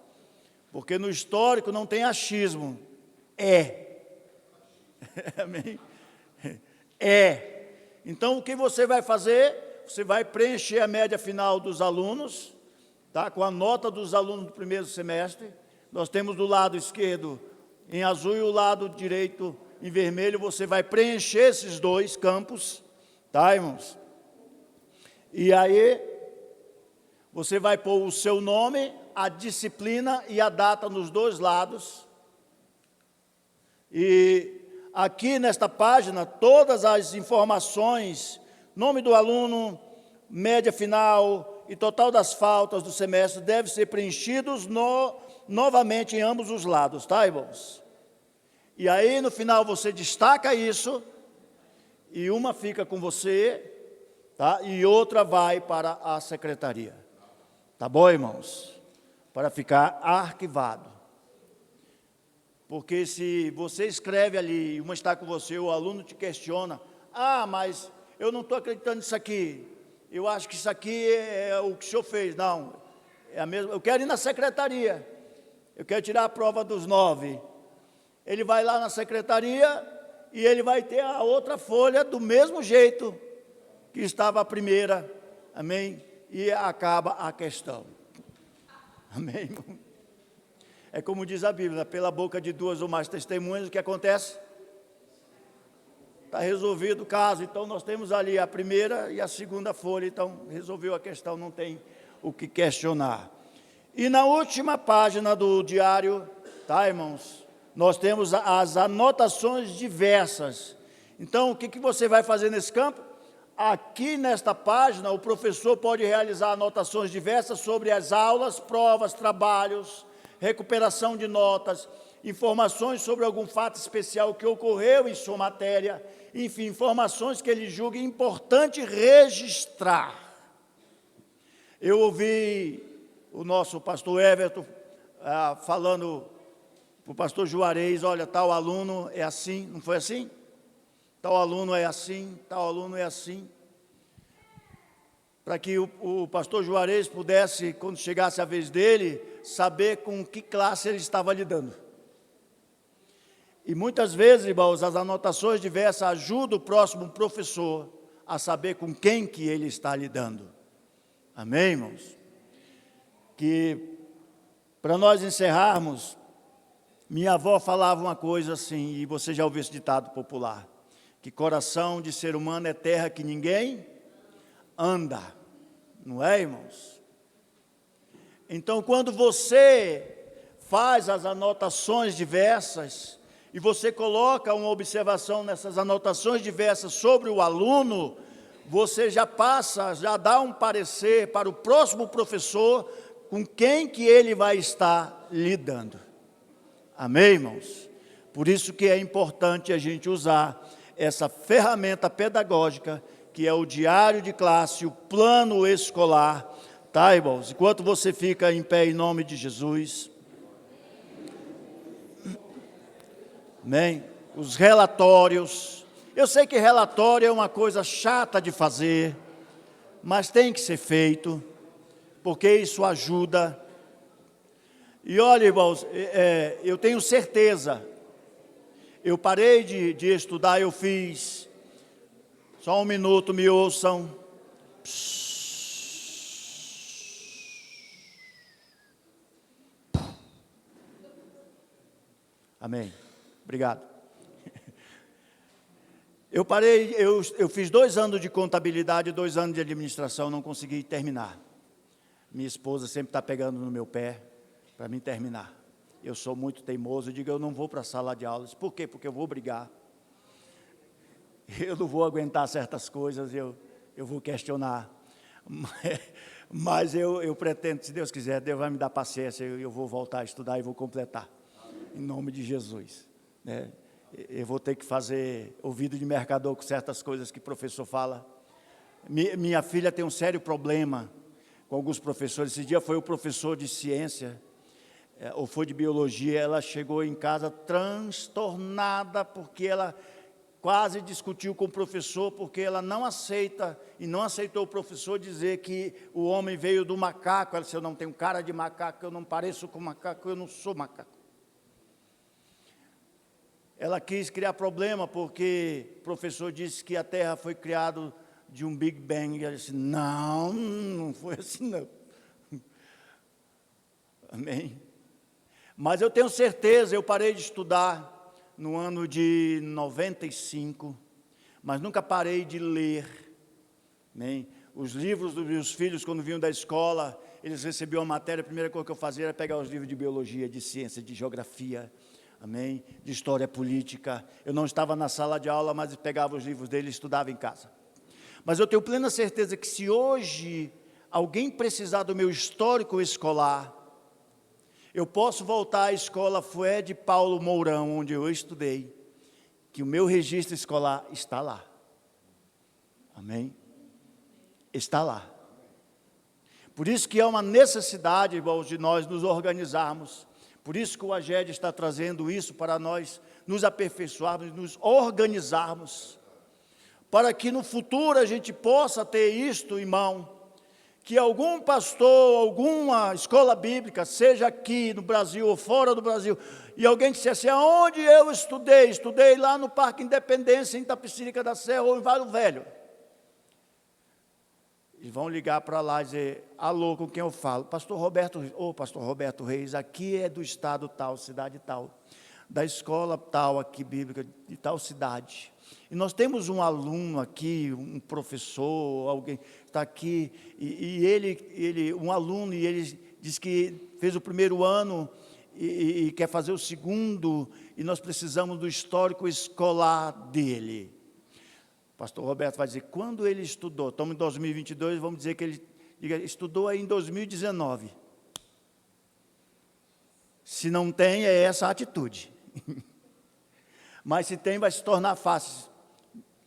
Porque no histórico não tem achismo. Amém? Então, o que você vai fazer? Você vai preencher a média final dos alunos, tá? Com a nota dos alunos do primeiro semestre. Nós temos do lado esquerdo em azul e o lado direito em vermelho. Você vai preencher esses dois campos, tá, irmãos? E aí, você vai pôr o seu nome, a disciplina e a data nos dois lados. E aqui nesta página, todas as informações, nome do aluno, média final e total das faltas do semestre devem ser preenchidos novamente em ambos os lados, tá, irmãos? E aí, no final, você destaca isso, e uma fica com você, tá? E outra vai para a secretaria. Tá bom, irmãos? Para ficar arquivado. Porque se você escreve ali, e uma está com você, o aluno te questiona, mas eu não estou acreditando nisso aqui, eu acho que isso aqui é o que o senhor fez. Não, é a mesma, eu quero ir na secretaria, eu quero tirar a prova dos 9. Ele vai lá na secretaria e ele vai ter a outra folha do mesmo jeito que estava a primeira, amém? E acaba a questão, amém, irmão? É como diz a Bíblia, pela boca de 2 ou mais testemunhas, o que acontece? Está resolvido o caso. Então, nós temos ali a primeira e a segunda folha, então, resolveu a questão, não tem o que questionar. E na última página do diário, tá, irmãos? Nós temos as anotações diversas. Então, o que você vai fazer nesse campo? Aqui nesta página, o professor pode realizar anotações diversas sobre as aulas, provas, trabalhos, recuperação de notas, informações sobre algum fato especial que ocorreu em sua matéria, enfim, informações que ele julgue importante registrar. Eu ouvi o nosso pastor Everton falando para o pastor Juarez, olha, tal aluno é assim, não foi assim? Tal aluno é assim, tal aluno é assim. Para que o pastor Juarez pudesse, quando chegasse a vez dele, saber com que classe ele estava lidando. E muitas vezes, irmãos, as anotações diversas ajudam o próximo professor a saber com quem que ele está lidando. Amém, irmãos? Que, para nós encerrarmos, minha avó falava uma coisa assim, e você já ouviu esse ditado popular, que coração de ser humano é terra que ninguém anda, não é, irmãos? Então, quando você faz as anotações diversas, e você coloca uma observação nessas anotações diversas sobre o aluno, você já dá um parecer para o próximo professor com quem que ele vai estar lidando. Amém, irmãos? Por isso que é importante a gente usar essa ferramenta pedagógica, que é o diário de classe, o plano escolar, tá, irmãos? Enquanto você fica em pé em nome de Jesus. Amém? Os relatórios. Eu sei que relatório é uma coisa chata de fazer, mas tem que ser feito, porque isso ajuda. E olha, irmãos, eu tenho certeza, eu parei de estudar, eu fiz, só um minuto, me ouçam. Amém. Obrigado. Eu parei, eu fiz 2 anos de contabilidade, 2 anos de administração, não consegui terminar. Minha esposa sempre está pegando no meu pé para mim terminar. Eu sou muito teimoso, eu digo, eu não vou para a sala de aulas. Por quê? Porque eu vou brigar. Eu não vou aguentar certas coisas, eu vou questionar. Mas eu pretendo, se Deus quiser, Deus vai me dar paciência, eu vou voltar a estudar e vou completar. Em nome de Jesus. Né? Eu vou ter que fazer ouvido de mercador com certas coisas que o professor fala. Minha filha tem um sério problema com alguns professores. Esse dia foi o professor de ciência, ou foi de biologia, ela chegou em casa transtornada, porque ela quase discutiu com o professor, porque ela não aceita, e não aceitou o professor dizer que o homem veio do macaco. Ela disse, eu não tenho cara de macaco, eu não pareço com macaco, eu não sou macaco. Ela quis criar problema, porque o professor disse que a Terra foi criada de um Big Bang. E ela disse, não, não foi assim não. Amém? Mas eu tenho certeza, eu parei de estudar no ano de 95, mas nunca parei de ler. Amém? Os livros dos meus filhos, quando vinham da escola, eles recebiam a matéria, a primeira coisa que eu fazia era pegar os livros de biologia, de ciência, de geografia, amém? De história política. Eu não estava na sala de aula, mas pegava os livros dele e estudava em casa. Mas eu tenho plena certeza que se hoje alguém precisar do meu histórico escolar, eu posso voltar à escola Fued Paulo Mourão, onde eu estudei, que o meu registro escolar está lá. Amém? Está lá. Por isso que é uma necessidade, irmãos, de nós nos organizarmos. Por isso que o AGED está trazendo isso para nós nos aperfeiçoarmos, nos organizarmos, para que no futuro a gente possa ter isto em mão, que algum pastor, alguma escola bíblica, seja aqui no Brasil ou fora do Brasil, e alguém dissesse, aonde eu estudei? Estudei lá no Parque Independência, em Itapecerica da Serra ou em Vale Velho. E vão ligar para lá e dizer, alô, com quem eu falo? Pastor Roberto Reis, aqui é do estado tal, cidade tal, da escola tal aqui, bíblica, de tal cidade. E nós temos um aluno aqui, um professor, alguém está aqui, e ele, um aluno, e ele diz que fez o primeiro ano e quer fazer o segundo, e nós precisamos do histórico escolar dele. Pastor Roberto vai dizer, quando ele estudou? Estamos em 2022, vamos dizer que ele estudou aí em 2019. Se não tem, é essa a atitude. Mas se tem, vai se tornar fácil.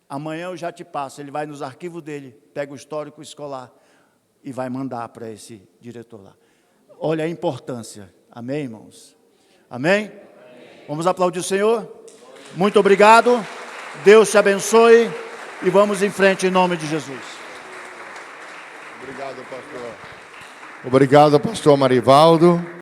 Amanhã eu já te passo. Ele vai nos arquivos dele, pega o histórico escolar e vai mandar para esse diretor lá. Olha a importância. Amém, irmãos? Amém? Vamos aplaudir o Senhor? Muito obrigado. Deus te abençoe. E vamos em frente em nome de Jesus. Obrigado, pastor. Obrigado, pastor Marivaldo.